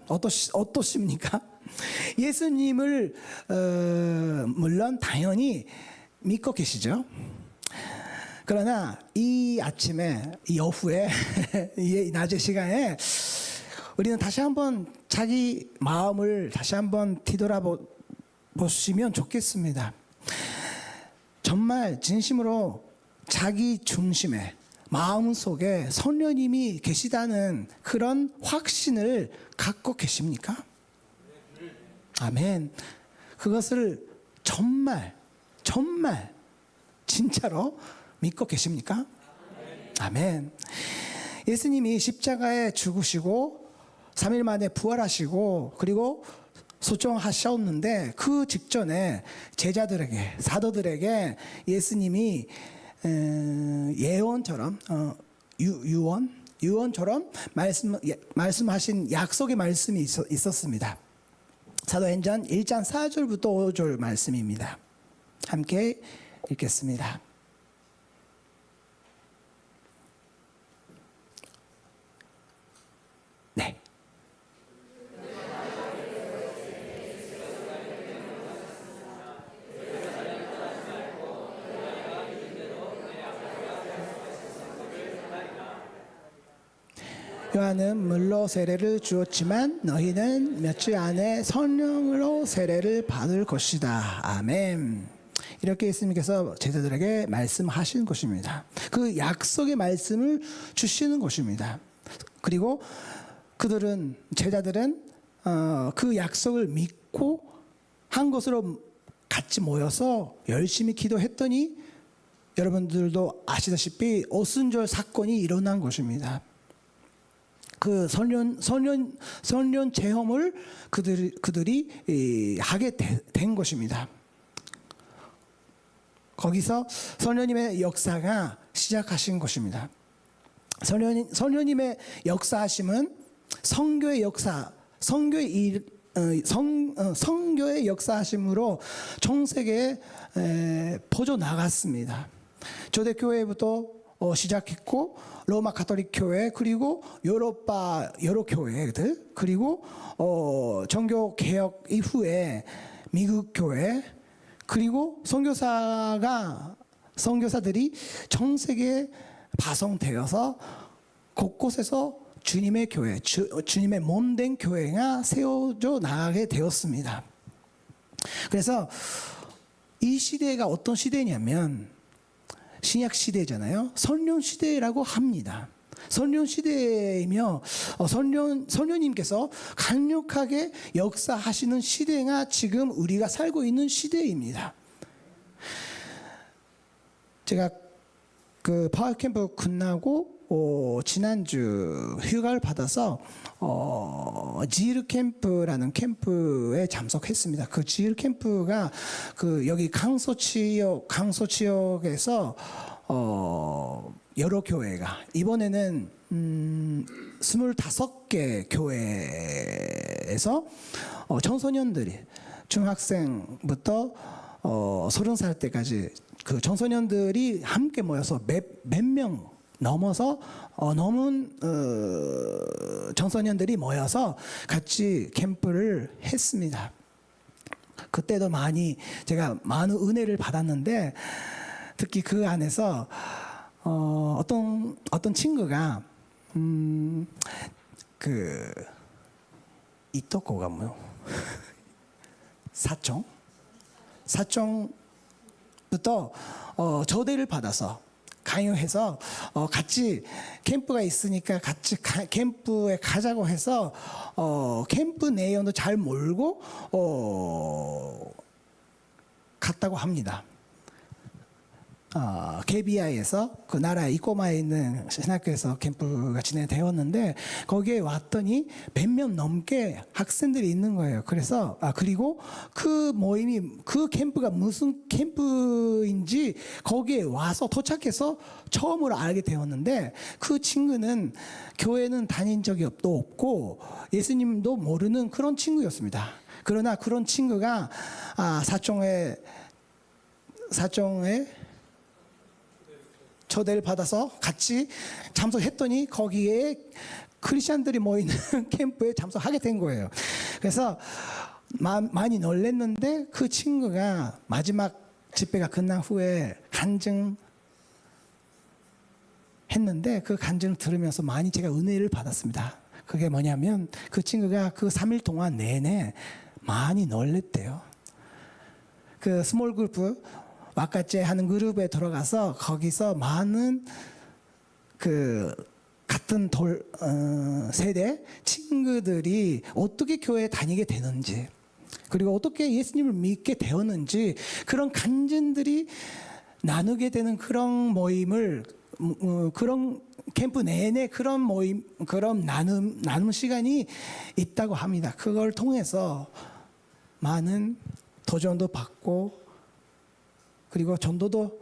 예수님을 물론 당연히 믿고 계시죠. 그러나 이 아침에, 이 오후에, 이 낮의 시간에 우리는 다시 한번 자기 마음을 다시 한번 뒤돌아보시면 좋겠습니다. 정말 진심으로 자기 중심에 마음 속에 성령님이 계시다는 그런 확신을 갖고 계십니까? 아멘. 그것을 정말 진짜로 믿고 계십니까? 아멘. 예수님이 십자가에 죽으시고 3일 만에 부활하시고 그리고 소정하셨는데 그 직전에 제자들에게, 사도들에게 예수님이 예언처럼 유언처럼 말씀하신 약속의 말씀이 있었습니다. 사도행전 1장 4절부터 5절 말씀입니다. 함께 읽겠습니다. 네. 요한은 물로 세례를 주었지만 너희는 며칠 안에 성령으로 세례를 받을 것이다. 아멘. 이렇게 예수님께서 제자들에게 말씀하신 것입니다. 그 약속의 말씀을 주시는 것입니다. 그리고 제자들은 그 약속을 믿고 한 곳으로 같이 모여서 열심히 기도했더니 여러분들도 아시다시피 오순절 사건이 일어난 것입니다. 그 성령 체험을 그들이 하게 된 것입니다. 거기서 성령님의 역사가 시작하신 것입니다. 성령님의 역사하심은 성교의 역사하심으로 전 세계에 퍼져 나갔습니다. 초대교회부터 시작했고 로마 가톨릭 교회 그리고 여러 교회들 그리고 종교 개혁 이후에 미국 교회 그리고 선교사들이 전 세계에 파송되어서 곳곳에서 주님의 교회, 주님의 몸된 교회가 세워져 나가게 되었습니다. 그래서 이 시대가 어떤 시대냐면 신약 시대잖아요. 성령 시대라고 합니다. 성령 시대이며 성령님께서 강력하게 역사하시는 시대가 지금 우리가 살고 있는 시대입니다. 제가 그 파워 캠프 끝나고 지난주 휴가를 받아서 지르 캠프라는 캠프에 참석했습니다. 그 지르 캠프가 그 여기 강서 지역에서 여러 교회가 이번에는 25개 교회에서 청소년들이 중학생부터 30살 때까지 그 청소년들이 함께 모여서 몇 명 넘어서 넘은 청소년들이 모여서 같이 캠프를 했습니다. 그때도 제가 많은 은혜를 받았는데 특히 그 안에서 어떤 친구가 그 이토코가 뭐요? 사총부터 초대를 받아서 강요해서 같이 캠프가 있으니까 같이 캠프에 가자고 해서 캠프 내용도 잘 몰고 갔다고 합니다. 게비아에서 그 나라 이꼬마에 있는 신학교에서 캠프가 진행되었는데 거기에 왔더니 100명 넘게 학생들이 있는 거예요. 그래서 그리고 그 캠프가 무슨 캠프인지 거기에 와서 도착해서 처음으로 알게 되었는데 그 친구는 교회는 다닌 적이 없고 예수님도 모르는 그런 친구였습니다. 그러나 그런 친구가 사총에 초대를 받아서 같이 참석했더니 거기에 크리스천들이 모이는 캠프에 참석하게 된 거예요. 그래서 많이 놀랐는데 그 친구가 마지막 집회가 끝난 후에 간증했는데 그 간증을 들으면서 많이 제가 은혜를 받았습니다. 그게 뭐냐면 그 친구가 그 3일 동안 내내 많이 놀랬대요. 그 스몰 그룹 와카제 하는 그룹에 들어가서 거기서 많은 그 같은 세대 친구들이 어떻게 교회에 다니게 되는지 그리고 어떻게 예수님을 믿게 되었는지 그런 간증들이 나누게 되는 그런 모임을 그런 캠프 내내 그런 모임 그런 나눔 시간이 있다고 합니다. 그걸 통해서 많은 도전도 받고 그리고 전도도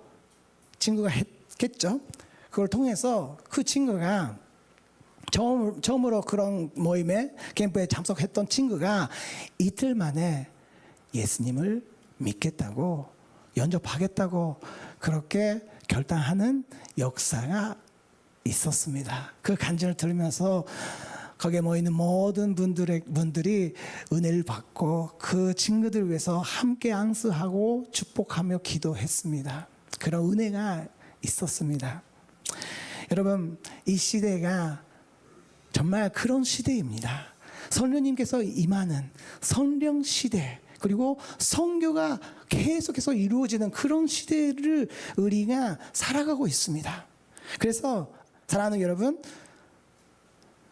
친구가 했겠죠. 그걸 통해서 그 친구가 처음으로 그런 모임에 캠프에 참석했던 친구가 이틀 만에 예수님을 믿겠다고 영접하겠다고 그렇게 결단하는 역사가 있었습니다. 그 간증을 들으면서 거기에 모이는 모든 분들이 은혜를 받고 그 친구들 위해서 함께 안수하고 축복하며 기도했습니다. 그런 은혜가 있었습니다. 여러분, 이 시대가 정말 그런 시대입니다. 성령님께서 임하는 성령 시대 그리고 선교가 계속해서 이루어지는 그런 시대를 우리가 살아가고 있습니다. 그래서 사랑하는 여러분,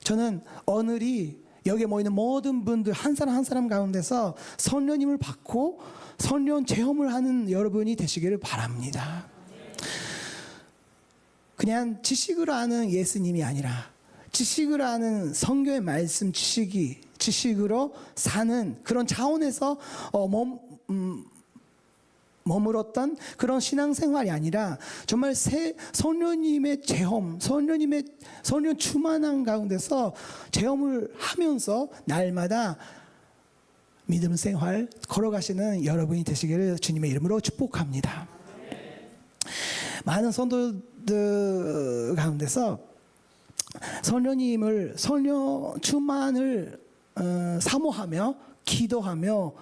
저는 오늘이 여기에 모이는 모든 분들 한 사람 한 사람 가운데서 성령님을 받고 성령 체험을 하는 여러분이 되시기를 바랍니다. 그냥 지식으로 아는 예수님이 아니라 지식으로 아는 성경의 말씀 지식으로 사는 그런 차원에서 머물었던 그런 신앙생활이 아니라 정말 성령님의 체험, 성령 충만한 가운데서 체험을 하면서 날마다 믿음 생활 걸어가시는 여러분이 되시기를 주님의 이름으로 축복합니다. 많은 성도들 가운데서 성령 충만을 사모하며 기도하며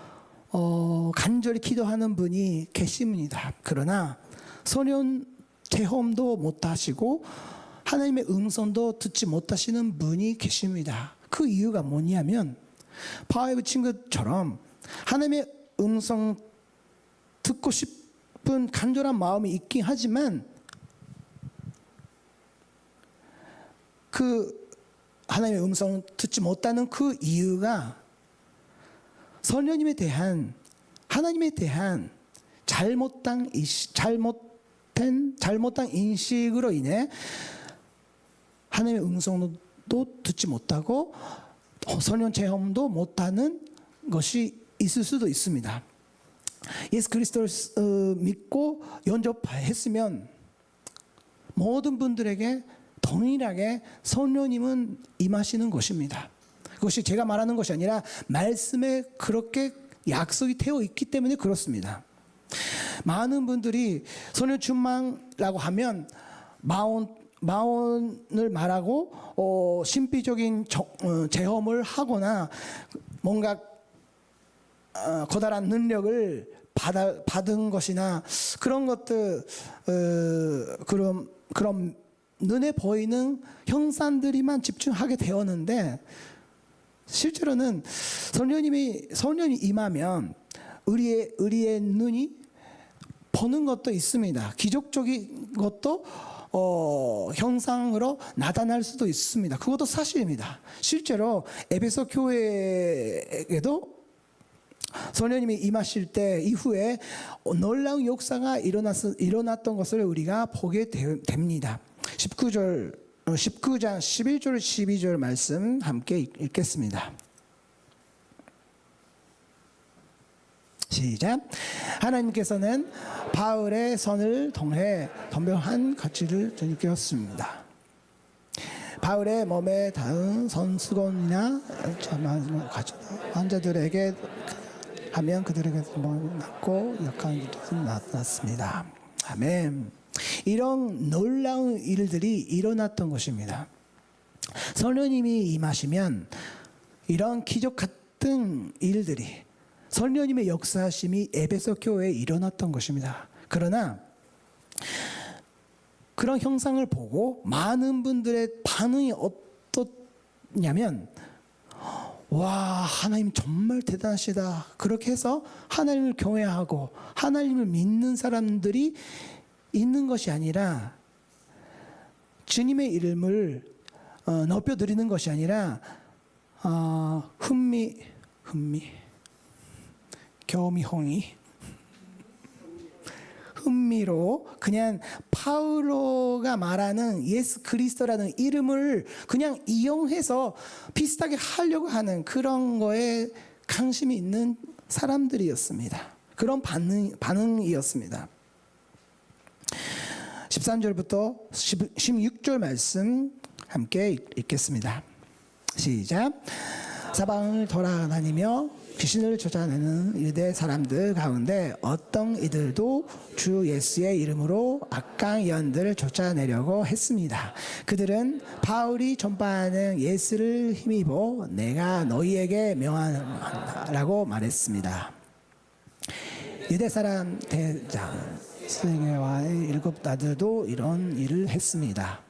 간절히 기도하는 분이 계십니다. 그러나 성령 체험도 못하시고 하나님의 음성도 듣지 못하시는 분이 계십니다. 그 이유가 뭐냐면 바울 친구처럼 하나님의 음성 듣고 싶은 간절한 마음이 있긴 하지만 그 하나님의 음성을 듣지 못하는 그 이유가 성령님에 대한 하나님에 대한 잘못된 인식으로 인해 하나님의 음성도 듣지 못하고 성령 체험도 못하는 것이 있을 수도 있습니다. 예수 그리스도를 믿고 영접했으면 모든 분들에게 동일하게 성령님은 임하시는 것입니다. 그것이 제가 말하는 것이 아니라 말씀에 그렇게 약속이 되어 있기 때문에 그렇습니다. 많은 분들이 성령 충만이라고 하면 마온을 말하고 신비적인 체험을 하거나 뭔가 거다란 능력을 받은 것이나 그런 것들 그런 눈에 보이는 형상들이만 집중하게 되었는데 실제로는 성령이 임하면 우리의 눈이 보는 것도 있습니다. 기적적인 것도 형상으로 나타날 수도 있습니다. 그것도 사실입니다. 실제로 에베소 교회에도 성령님이 임하실 때 이후에 놀라운 역사가 일어났던 것을 우리가 보게 됩니다. 19장 11절 12절 말씀 함께 읽겠습니다. 시작. 하나님께서는 바울의 손을 통해 분명한 가치를 느꼈습니다. 바울의 몸에 닿은 손수건이나 환자들에게 하면 그들에게 낫고 약한 일이 나타났습니다. 아멘. 이런 놀라운 일들이 일어났던 것입니다. 성령님이 임하시면 이런 기적 같은 일들이 성령님의 역사하심이 에베소 교회에 일어났던 것입니다. 그러나 그런 형상을 보고 많은 분들의 반응이 어떻냐면 와, 하나님 정말 대단하시다. 그렇게 해서 하나님을 경외하고 하나님을 믿는 사람들이 있는 것이 아니라 주님의 이름을 높여드리는 것이 아니라 흥미로 그냥 파울로가 말하는 예수 그리스도라는 이름을 그냥 이용해서 비슷하게 하려고 하는 그런 거에 관심이 있는 사람들이었습니다. 그런 반응이었습니다. 13절부터 16절 말씀 함께 읽겠습니다. 시작. 사방을 돌아다니며 귀신을 쫓아내는 유대 사람들 가운데 어떤 이들도 주 예수의 이름으로 악한 영들을 쫓아내려고 했습니다. 그들은 바울이 전파하는 예수를 힘입어 내가 너희에게 명하라고 말했습니다. 유대 사람 대장 스승과의 7 아들도 이런 일을 했습니다.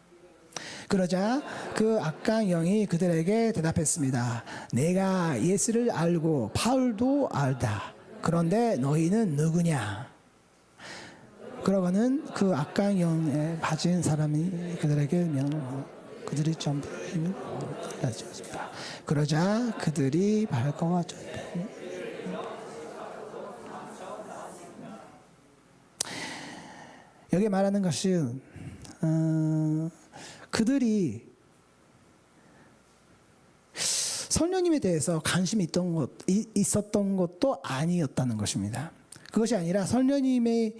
그러자 그 악한 영이 그들에게 대답했습니다. 내가 예수를 알고 바울도 알다. 그런데 너희는 누구냐? 그러고는 그 악한 영에 빠진 사람이 그들에게 그들이 전부 힘을 가졌습니다. 그러자 그들이 발걸음을 여기 말하는 것은 그들이 성령님에 대해서 관심이 있었던 것도 아니었다는 것입니다. 그것이 아니라 성령님이라는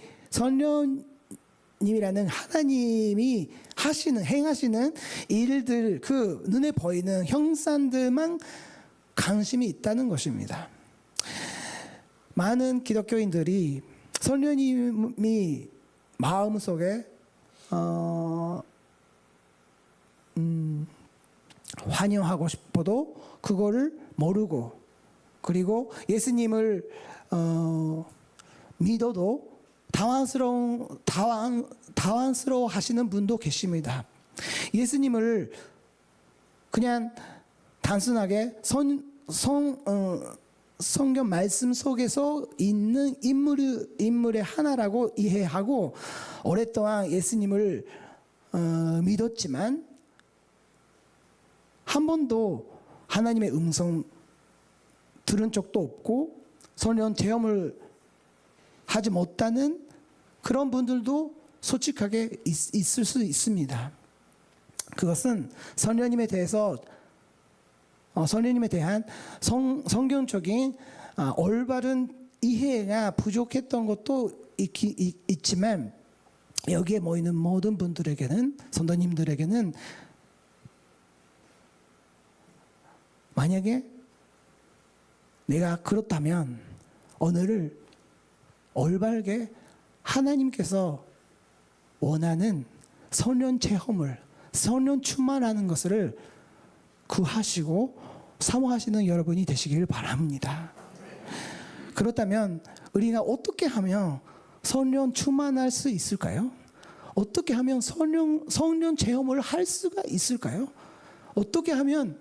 하나님이 행하시는 일들, 그 눈에 보이는 형상들만 관심이 있다는 것입니다. 많은 기독교인들이 성령님이 마음속에 환영하고 싶어도 그거를 모르고 그리고 예수님을 믿어도 당황스러워 하시는 분도 계십니다. 예수님을 그냥 단순하게 성경 말씀 속에서 있는 인물의 하나라고 이해하고 오랫동안 예수님을 믿었지만 한 번도 하나님의 음성 들은 적도 없고 성령 체험을 하지 못하는 그런 분들도 솔직하게 있을 수 있습니다. 그것은 성령님에 대한 성경적인 올바른 이해가 부족했던 것도 있지만 여기에 모이는 모든 분들에게는, 성도님들에게는 만약에 내가 그렇다면 오늘을 올바르게 하나님께서 원하는 성령 체험을, 성령 충만하는 것을 구하시고 사모하시는 여러분이 되시길 바랍니다. 그렇다면 우리가 어떻게 하면 성령 충만할 수 있을까요? 어떻게 하면 성령 체험을 할 수가 있을까요? 어떻게 하면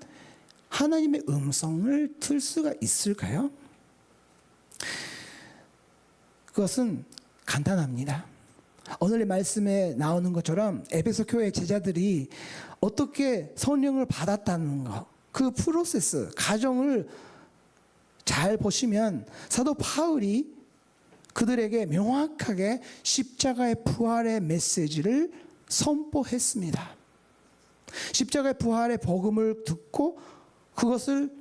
하나님의 음성을 들 수가 있을까요? 그것은 간단합니다. 오늘의 말씀에 나오는 것처럼 에베소 교회 제자들이 어떻게 성령을 받았다는 것, 그 프로세스, 과정을 잘 보시면 사도 바울이 그들에게 명확하게 십자가의 부활의 메시지를 선포했습니다. 십자가의 부활의 복음을 듣고 그것을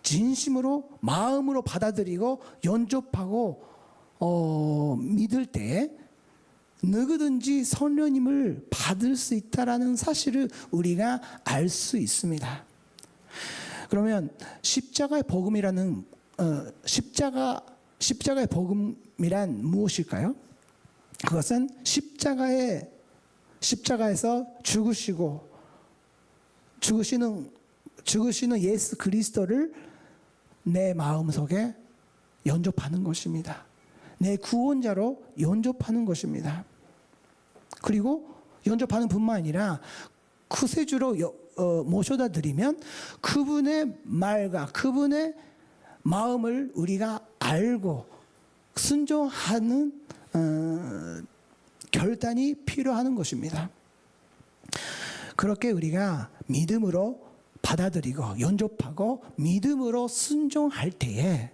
진심으로 마음으로 받아들이고 연접하고 믿을 때에 누구든지 성령님을 받을 수 있다라는 사실을 우리가 알 수 있습니다. 그러면 십자가의 복음이라는 십자가의 복음이란 무엇일까요? 그것은 십자가에서 죽으시는 예수 그리스도를 내 마음속에 연접하는 것입니다. 내 구원자로 연접하는 것입니다. 그리고 연접하는 뿐만 아니라 구세주로 모셔다 드리면 그분의 말과 그분의 마음을 우리가 알고 순종하는 결단이 필요한 것입니다. 그렇게 우리가 믿음으로 받아들이고 연접하고 믿음으로 순종할 때에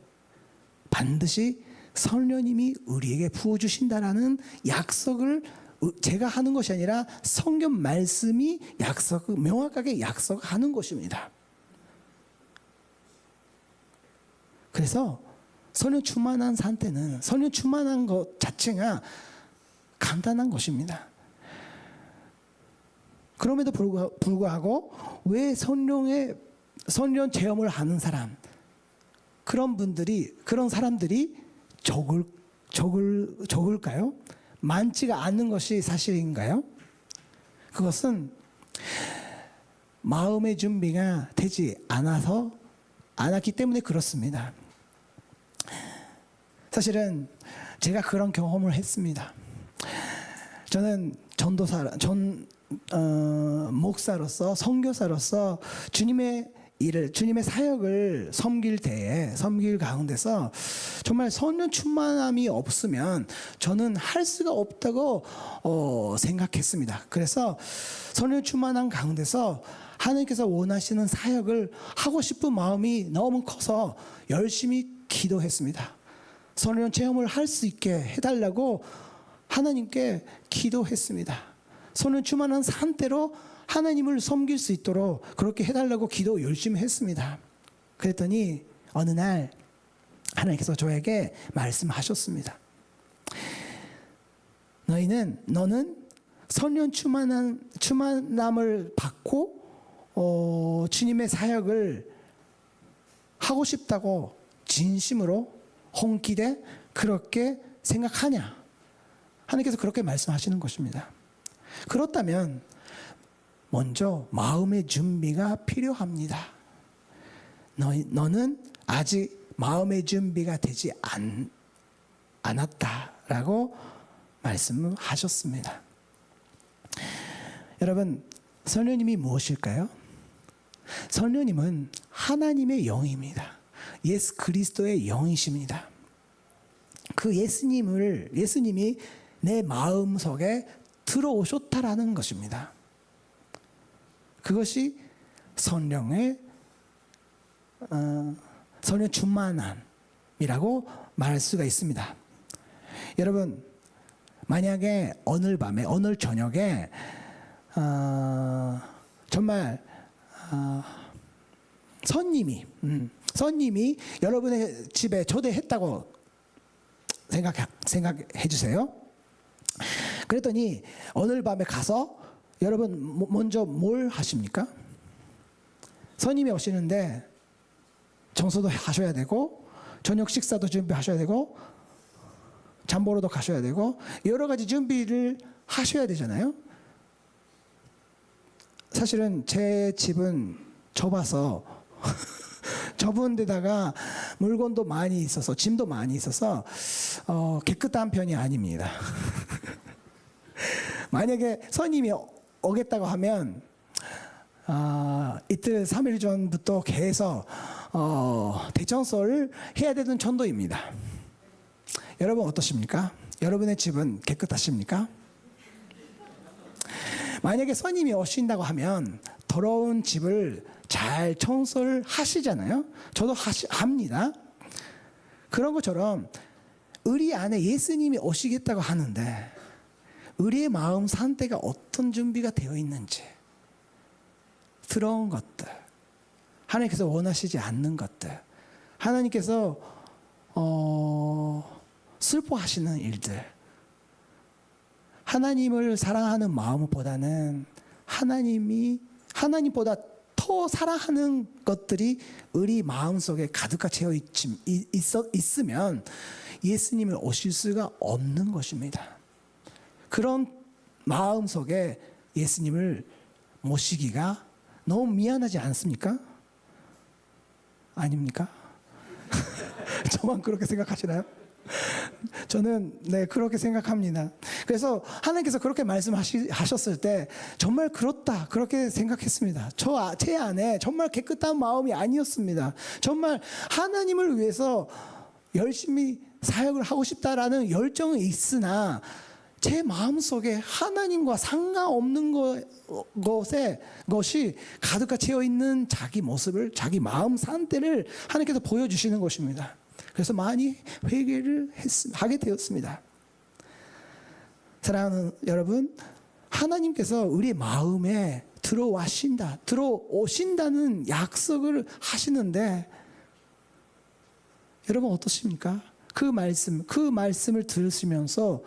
반드시 성령님이 우리에게 부어주신다라는 약속을 제가 하는 것이 아니라 성경 말씀이 명확하게 약속하는 것입니다. 그래서 성령 충만한 상태는, 성령 충만한 것 자체가 간단한 것입니다. 그럼에도 불구하고 왜 성령 체험을 하는 사람, 그런 사람들이 적을까요? 많지가 않은 것이 사실인가요? 그것은 마음의 준비가 되지 않았기 때문에 그렇습니다. 사실은 제가 그런 경험을 했습니다. 저는 목사로서, 선교사로서 주님의 사역을 섬길 가운데서 정말 성령 충만함이 없으면 저는 할 수가 없다고 생각했습니다. 그래서 성령 충만한 가운데서 하나님께서 원하시는 사역을 하고 싶은 마음이 너무 커서 열심히 기도했습니다. 성령 체험을 할 수 있게 해달라고 하나님께 기도했습니다. 성령 충만한 상태로 하나님을 섬길 수 있도록 그렇게 해달라고 기도 열심히 했습니다. 그랬더니 어느 날 하나님께서 저에게 말씀하셨습니다. 너는 성령 충만함을 받고 주님의 사역을 하고 싶다고 진심으로 hon기대 그렇게 생각하냐? 하나님께서 그렇게 말씀하시는 것입니다. 그렇다면 먼저 마음의 준비가 필요합니다. 너는 아직 마음의 준비가 되지 않았다라고 말씀하셨습니다. 여러분, 성령님이 무엇일까요? 성령님은 하나님의 영입니다. 예수 그리스도의 영이십니다. 그 예수님이 내 마음속에 들어오셨다라는 것입니다. 그것이 성령 충만함이라고 말할 수가 있습니다. 여러분, 만약에 오늘 저녁에 정말 선님이 여러분의 집에 초대했다고 생각해 주세요. 그랬더니 오늘 밤에 가서 여러분 먼저 뭘 하십니까? 선임이 오시는데 청소도 하셔야 되고 저녁 식사도 준비하셔야 되고 잠 보러도 가셔야 되고 여러 가지 준비를 하셔야 되잖아요. 사실은 제 집은 좁아서 좁은 데다가 물건도 많이 있어서 짐도 많이 있어서 깨끗한 편이 아닙니다. 만약에 선임이 오겠다고 하면 이틀 3일 전부터 계속 대청소를 해야 되는 정도입니다. 여러분 어떠십니까? 여러분의 집은 깨끗하십니까? 만약에 선임이 오신다고 하면 더러운 집을 잘 청소를 하시잖아요. 저도 합니다. 그런 것처럼 우리 안에 예수님이 오시겠다고 하는데 우리의 마음 상태가 어떤 준비가 되어 있는지, 더러운 것들, 하나님께서 원하시지 않는 것들, 하나님께서 슬퍼하시는 일들, 하나님을 사랑하는 마음보다는 하나님보다 더 사랑하는 것들이 우리 마음속에 가득히 채워 있으면 예수님을 오실 수가 없는 것입니다. 그런 마음속에 예수님을 모시기가 너무 미안하지 않습니까? 아닙니까? 저만 그렇게 생각하시나요? 저는 그렇게 생각합니다. 그래서 하나님께서 그렇게 말씀하셨을 때 정말 그렇다 그렇게 생각했습니다. 제 안에 정말 깨끗한 마음이 아니었습니다. 정말 하나님을 위해서 열심히 사역을 하고 싶다라는 열정은 있으나 제 마음속에 하나님과 상관없는 것이 가득히 채워 있는 자기 모습을, 자기 마음 상태를 하나님께서 보여주시는 것입니다. 그래서 많이 회개를 하게 되었습니다. 사랑하는 여러분, 하나님께서 우리 마음에 들어오신다는 약속을 하시는데 여러분 어떠십니까? 그 말씀을 들으시면서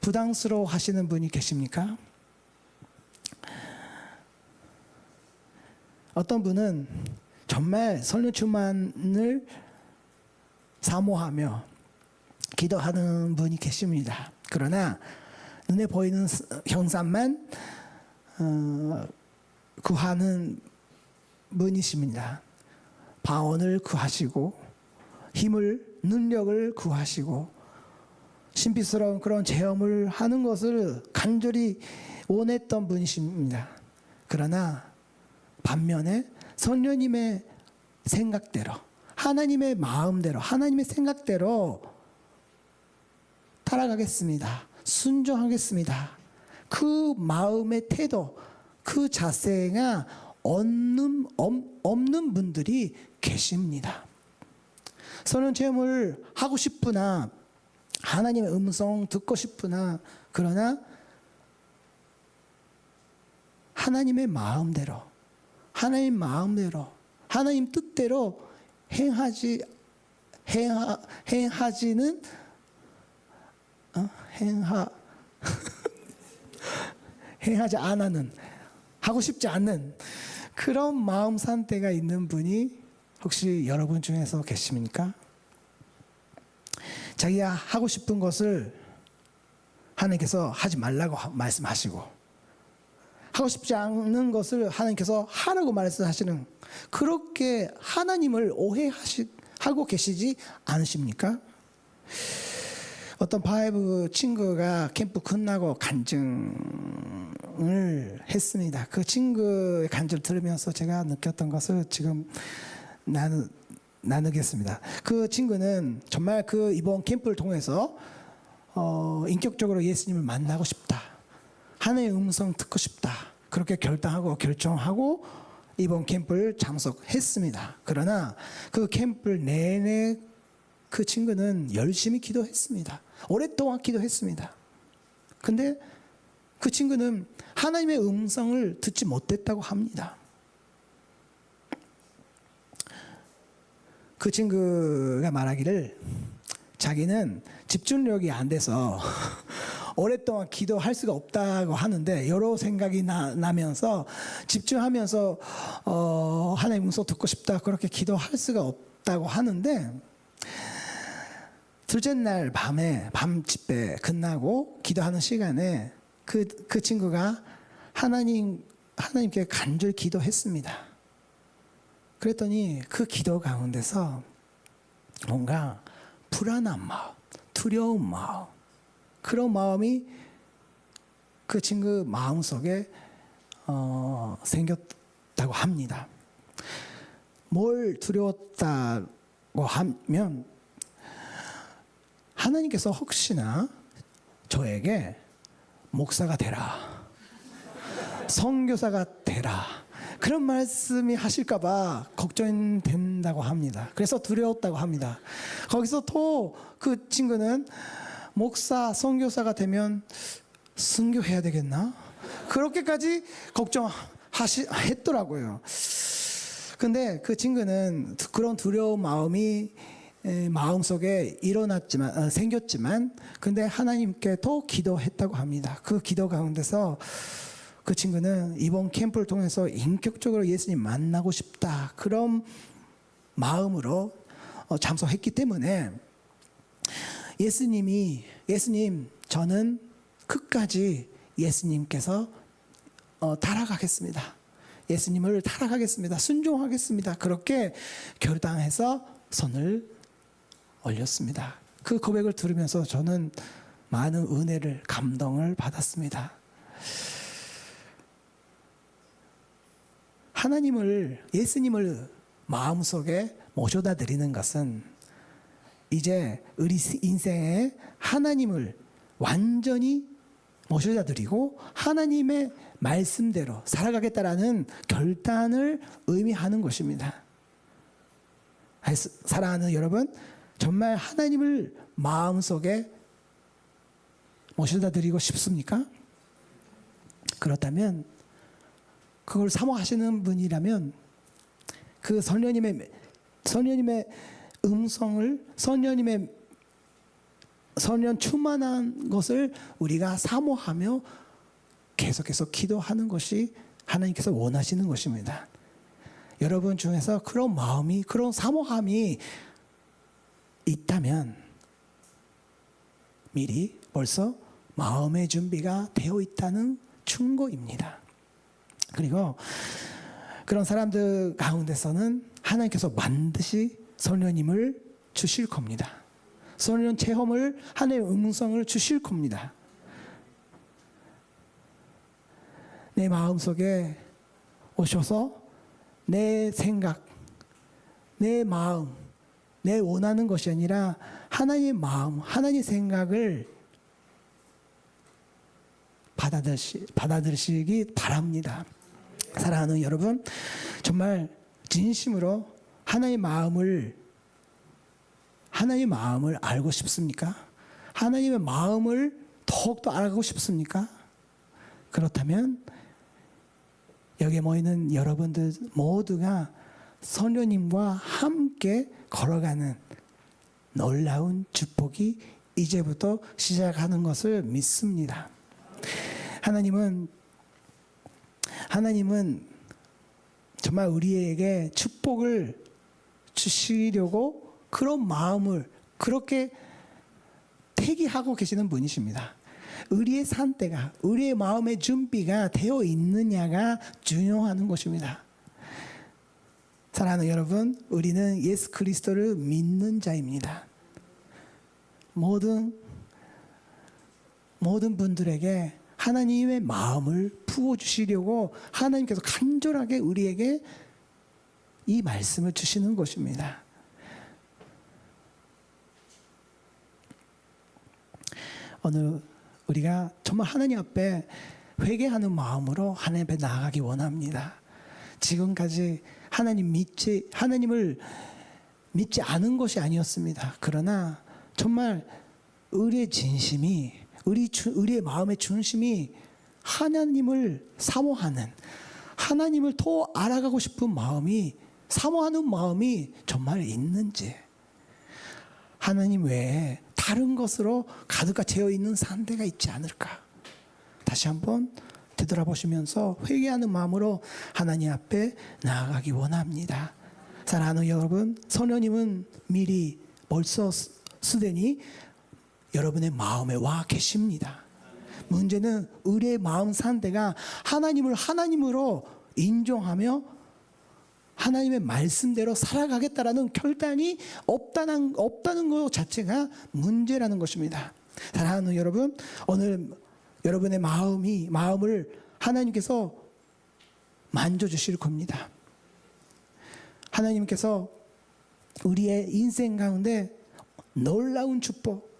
부담스러워 하시는 분이 계십니까? 어떤 분은 정말 성령 충만을 사모하며 기도하는 분이 계십니다. 그러나 눈에 보이는 형상만 구하는 분이십니다. 방언을 구하시고 능력을 구하시고 신비스러운 그런 체험을 하는 것을 간절히 원했던 분이십니다. 그러나 반면에 성령님의 생각대로, 하나님의 마음대로, 하나님의 생각대로 따라가겠습니다. 순종하겠습니다. 그 마음의 태도, 그 자세가 없는 분들이 계십니다. 성령 체험을 하고 싶으나 하나님의 음성 듣고 싶으나 그러나 하나님의 마음대로 하나님 뜻대로 행하지 않는 하고 싶지 않는 그런 마음 상태가 있는 분이 혹시 여러분 중에서 계십니까? 자기가 하고 싶은 것을 하나님께서 하지 말라고 말씀하시고 하고 싶지 않는 것을 하나님께서 하라고 말씀하시는 그렇게 하나님을 오해하고 계시지 않으십니까? 어떤 바이브 친구가 캠프 끝나고 간증을 했습니다. 그 친구의 간증을 들으면서 제가 느꼈던 것을 지금 나누겠습니다. 그 친구는 정말 그 이번 캠프를 통해서 인격적으로 예수님을 만나고 싶다. 하나님의 음성 듣고 싶다. 그렇게 결정하고 이번 캠프를 참석했습니다. 그러나 그 캠프를 내내 그 친구는 열심히 기도했습니다. 오랫동안 기도했습니다. 근데 그 친구는 하나님의 음성을 듣지 못했다고 합니다. 그 친구가 말하기를 자기는 집중력이 안 돼서 오랫동안 기도할 수가 없다고 하는데 여러 생각이 나면서 집중하면서 하나님 음성 듣고 싶다 그렇게 기도할 수가 없다고 하는데 둘째 날 밤에 밤 집회 끝나고 기도하는 시간에 그 친구가 하나님께 간절히 기도했습니다. 그랬더니 그 기도 가운데서 뭔가 불안한 마음, 두려운 마음, 그런 마음이 그 친구 마음속에 생겼다고 합니다. 뭘 두려웠다고 하면 하나님께서 혹시나 저에게 목사가 되라, 선교사가 되라 그런 말씀이 하실까봐 걱정된다고 합니다. 그래서 두려웠다고 합니다. 거기서 또 그 친구는 목사, 선교사가 되면 순교해야 되겠나? 그렇게까지 걱정했더라고요. 근데 그 친구는 그런 두려운 마음이 마음속에 생겼지만 근데 하나님께 또 기도했다고 합니다. 그 기도 가운데서 그 친구는 이번 캠프를 통해서 인격적으로 예수님 만나고 싶다 그런 마음으로 참석했기 때문에 예수님 저는 끝까지 예수님께서 따라가겠습니다. 예수님을 따라가겠습니다. 순종하겠습니다. 그렇게 결단해서 손을 올렸습니다. 그 고백을 들으면서 저는 많은 은혜를, 감동을 받았습니다. 예수님을 마음속에 모셔다 드리는 것은 이제 우리 인생에 하나님을 완전히 모셔다 드리고 하나님의 말씀대로 살아가겠다라는 결단을 의미하는 것입니다. 사랑하는 여러분, 정말 하나님을 마음속에 모셔다 드리고 싶습니까? 그렇다면 그걸 사모하시는 분이라면 그 성령님의 음성을 성령 충만한 것을 우리가 사모하며 계속해서 기도하는 것이 하나님께서 원하시는 것입니다. 여러분 중에서 그런 마음이 그런 사모함이 있다면 미리 벌써 마음의 준비가 되어 있다는 충고입니다. 그리고 그런 사람들 가운데서는 하나님께서 반드시 성령님을 주실 겁니다. 성령 체험을 하나님의 음성을 주실 겁니다. 내 마음속에 오셔서 내 생각, 내 마음, 내 원하는 것이 아니라 하나님의 마음, 하나님의 생각을 받아들이시기 바랍니다. 사랑하는 여러분, 정말 진심으로 하나님의 마음을 알고 싶습니까? 하나님의 마음을 더욱더 알고 싶습니까? 그렇다면 여기에 모이는 여러분들 모두가 성령님과 함께 걸어가는 놀라운 축복이 이제부터 시작하는 것을 믿습니다. 하나님은 정말 우리에게 축복을 주시려고 그런 마음을 그렇게 태기하고 계시는 분이십니다. 우리의 상태가, 우리의 마음의 준비가 되어 있느냐가 중요한 것입니다. 사랑하는 여러분, 우리는 예수 그리스도를 믿는 자입니다. 모든 분들에게 하나님의 마음을 부어주시려고 하나님께서 간절하게 우리에게 이 말씀을 주시는 것입니다. 오늘 우리가 정말 하나님 앞에 회개하는 마음으로 하나님 앞에 나아가기 원합니다. 지금까지 하나님을 믿지 않은 것이 아니었습니다. 그러나 정말 우리의 진심이, 우리의 마음의 중심이 하나님을 사모하는, 하나님을 더 알아가고 싶은 마음이, 사모하는 마음이 정말 있는지, 하나님 외에 다른 것으로 가득 채워 있는 상태가 있지 않을까. 다시 한번 되돌아보시면서 회개하는 마음으로 하나님 앞에 나아가기 원합니다. 사랑하는 여러분, 성령님은 미리 벌써 수되니 여러분의 마음에 와 계십니다. 문제는 우리의 마음 상태가 하나님을 하나님으로 인정하며 하나님의 말씀대로 살아가겠다라는 결단이 없다는 것 자체가 문제라는 것입니다. 사랑하는 여러분, 오늘 여러분의 마음을 하나님께서 만져주실 겁니다. 하나님께서 우리의 인생 가운데 놀라운 축복,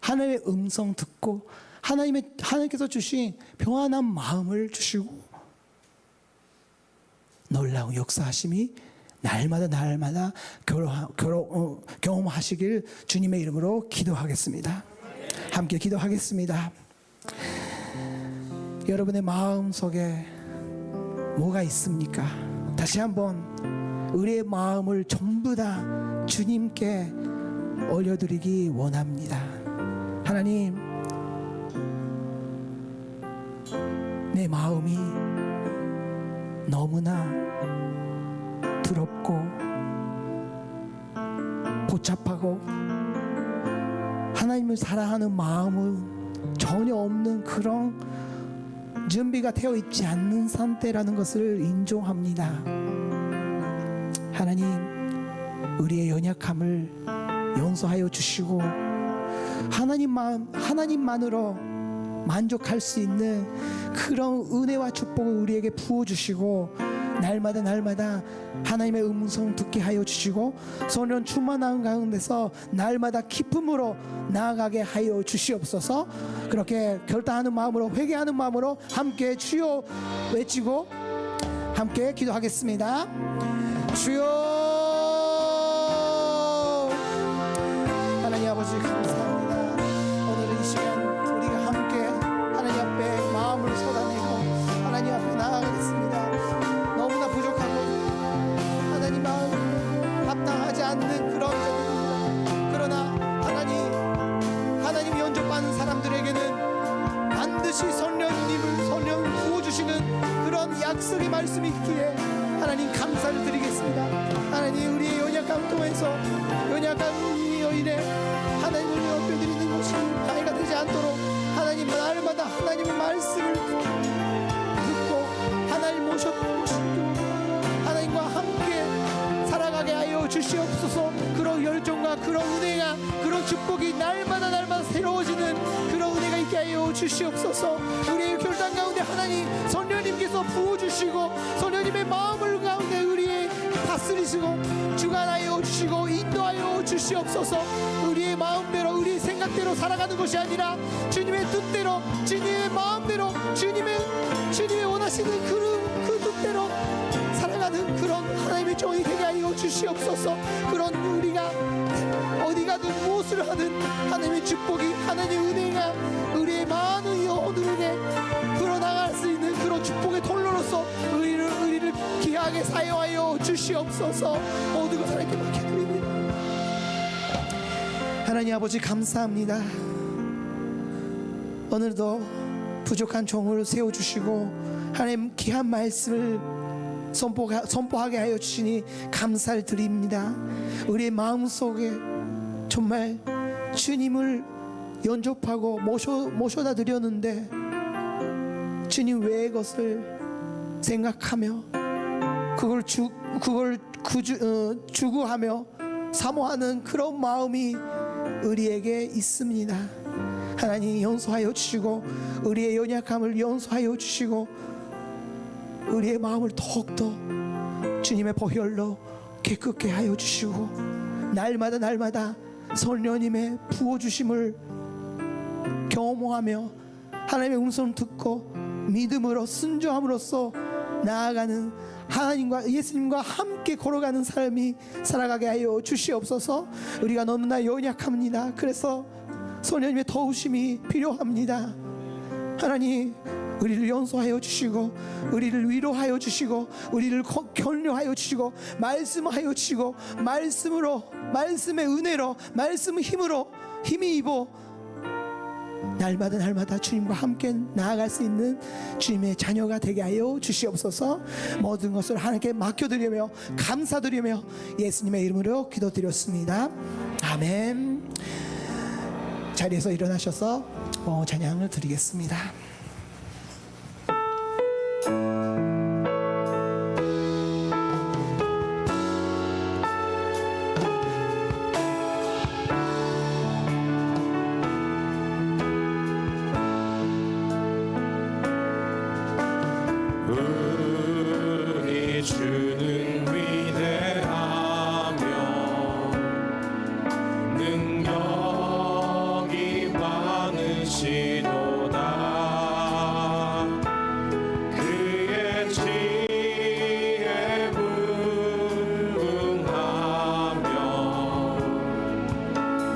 하나님의 음성 듣고 하나님께서 주신 평안한 마음을 주시고 놀라운 역사하심이 날마다 경험하시길 주님의 이름으로 기도하겠습니다. 함께 기도하겠습니다. 여러분의 마음 속에 뭐가 있습니까? 다시 한번 우리의 마음을 전부 다 주님께 올려드리기 원합니다. 하나님, 내 마음이 너무나 두렵고 복잡하고 하나님을 사랑하는 마음은 전혀 없는 그런 준비가 되어 있지 않는 상태라는 것을 인정합니다. 하나님, 우리의 연약함을 용서하여 주시고 하나님만으로 만족할 수 있는 그런 은혜와 축복을 우리에게 부어주시고 날마다 하나님의 음성 듣게 하여 주시고 소년 충만한 가운데서 날마다 기쁨으로 나아가게 하여 주시옵소서. 그렇게 결단하는 마음으로 회개하는 마음으로 함께 주여 외치고 함께 기도하겠습니다. 주여, 하나님 아버지 감사합니다. 오늘 이 시간 우리가 함께 하나님 앞에 마음을 쏟아내고 하나님 앞에 나아가겠습니다. 너무나 부족하고 하나님 마음 합당하지 않는 그런 점입니다. 그러나 하나님 연접받는 사람들에게는 반드시 성령 부어주시는 그런 약속의 말씀이 있기에 하나님 감사를 드리겠습니다. 하나님, 우리의 연약함 통해서 연약함으로 인해 하나님을 높여드리는 것이 나이가 되지 않도록 하나님 날마다 하나님의 말씀을 듣고 하나님 모시고 하나님과 함께 살아가게 하여 주시옵소서. 그런 열정과 그런 은혜가 그런 축복이 날마다 새로워지는 그런 은혜가 있게 하여 주시옵소서. 우리의 결단 가운데 하나님 성령님께서 부어주시고 성령님의 마음을 가운데 우리의 다스리시고 주관하여 주시고 인도하여 주시옵소서. 우리의 마음대로 우리의 생각대로 살아가는 것이 아니라 주님의 뜻대로 주님의 마음대로 주님의 원하시는 그 뜻대로 살아가는 그런 하나님의 종이 되게 하여 주시옵소서. 그런 우리가 어디 가든 무엇을 하든 하나님의 축복이 하나님의 은혜가 우리의 많은 영혼들에게 풀어나갈 수 있는 그런 축복의 통로로서 우리를 귀하게 사용하여 주시옵소서. 모든 것을 하나님께 맡겨드립니다. 하나님 아버지 감사합니다. 오늘도 부족한 종을 세워주시고 하나님 귀한 말씀을 선포하게 하여 주시니 감사를 드립니다. 우리의 마음속에 정말 주님을 연접하고 모셔다 드렸는데 주님 외의 것을 생각하며 그걸 추구하며 사모하는 그런 마음이 우리에게 있습니다. 하나님 용서하여 주시고 우리의 연약함을 용서하여 주시고 우리의 마음을 더욱더 주님의 보혈로 깨끗게 하여 주시고 날마다 성령님의 부어주심을 경험하며 하나님의 음성을 듣고 믿음으로 순종함으로써 나아가는 하나님과 예수님과 함께 걸어가는 삶이 살아가게 하여 주시옵소서. 우리가 너무나 연약합니다. 그래서 성령님의 도우심이 필요합니다. 하나님, 우리를 용서하여 주시고 우리를 위로하여 주시고 우리를 격려하여 주시고 말씀하여 주시고 말씀으로 말씀의 은혜로 말씀의 힘으로 힘이 입어 날마다 주님과 함께 나아갈 수 있는 주님의 자녀가 되게 하여 주시옵소서. 모든 것을 하나님께 맡겨드리며 감사드리며 예수님의 이름으로 기도드렸습니다. 아멘. 자리에서 일어나셔서 찬양을 드리겠습니다. 우리 주는 위대하며 능력이 많으시도다. 그의 지혜에 불응하며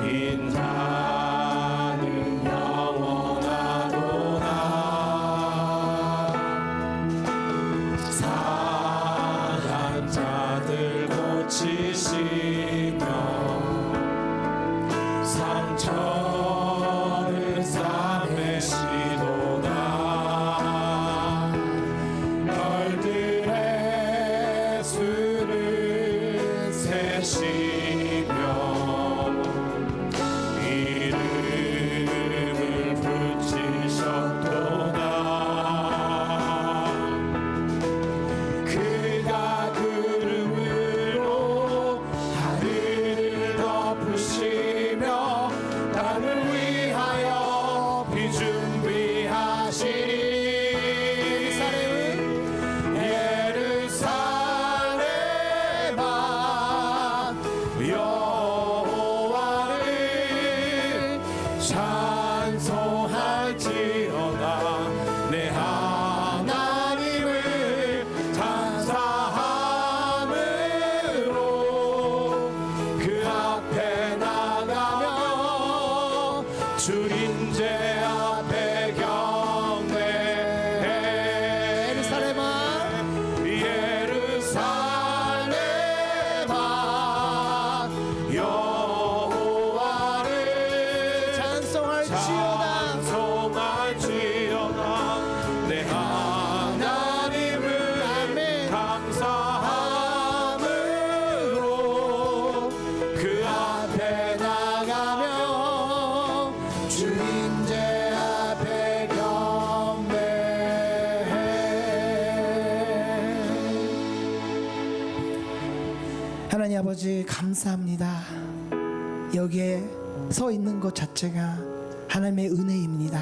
인자는 영원하도다. 상한 자들 고치시며 상처를 싸매시도다. 별들의 수를 세시며 이름을 붙이셨도다. 그가 구름으로 하늘을 덮으시며 나를 위하여 비 준비하시니 예루살렘아 여호와를 찬송할지어다. 내 하나님을 감사함으로 그 앞에 나가며 주인제 앞에 경배해. 예루살렘아 여호와를 찬송할지어다. 내 하나님을 감사함으로 그 앞에 나가며 주인제 앞에 경배해. 하나님 아버지 감사합니다. 여기에 서 있는 것 자체가 하나님의 은혜입니다.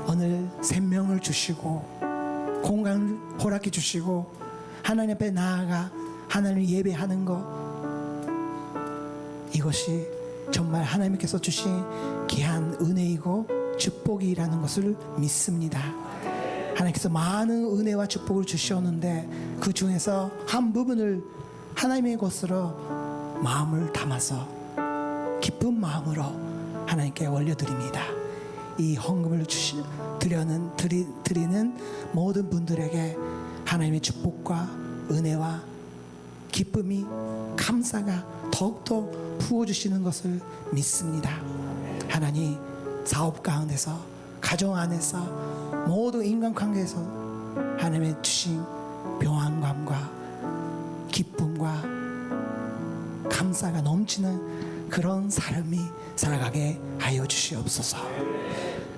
오늘 생명을 주시고 공간을 허락해 주시고 하나님 앞에 나아가 하나님을 예배하는 것, 이것이 정말 하나님께서 주신 귀한 은혜이고 축복이라는 것을 믿습니다. 하나님께서 많은 은혜와 축복을 주셨는데 그 중에서 한 부분을 하나님의 것으로 마음을 담아서 기쁜 마음으로 하나님께 올려드립니다. 이 헌금을 드리는 모든 분들에게 하나님의 축복과 은혜와 기쁨이 감사가 더욱더 부어주시는 것을 믿습니다. 하나님, 사업 가운데서 가정 안에서 모든 인간관계에서 하나님의 주신 평안감과 기쁨과 감사가 넘치는 그런 삶이 살아가게 하여 주시옵소서.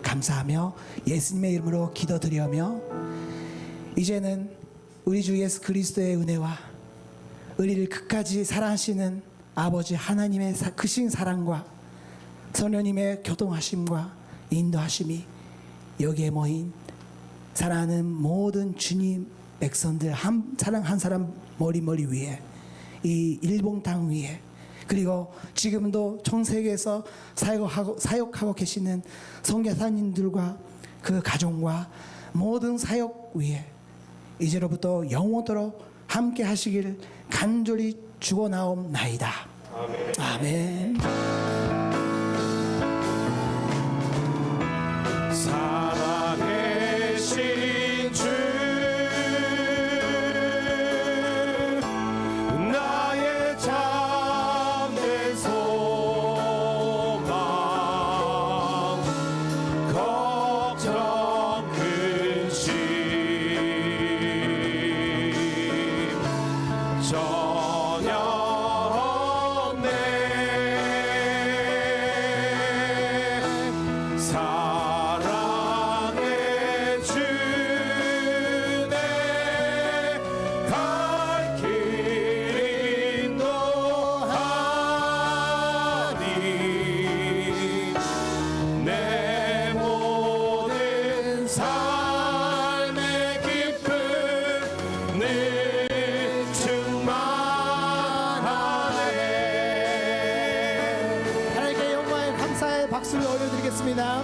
감사하며 예수님의 이름으로 기도드리며 이제는 우리 주 예수 그리스도의 은혜와 우리를 끝까지 사랑하시는 아버지 하나님의 크신 사랑과 성령님의 교통하심과 인도하심이 여기에 모인 사랑하는 모든 주님 백성들 사랑 한 사람 머리 위에, 이 일본 땅 위에, 그리고 지금도 전 세계에서 사역하고 계시는 선교사님들과 그 가정과 모든 사역 위에 이제로부터 영원토록 함께 하시길 간절히 축원하옵나이다. 아멘. 살아계신 전혀 없네. 사랑의 주네 갈 길 인도하니 내 모든 삶의 기쁨 늘 충만하네. 하나님께 영광의 감사의 박수를 올려드리겠습니다.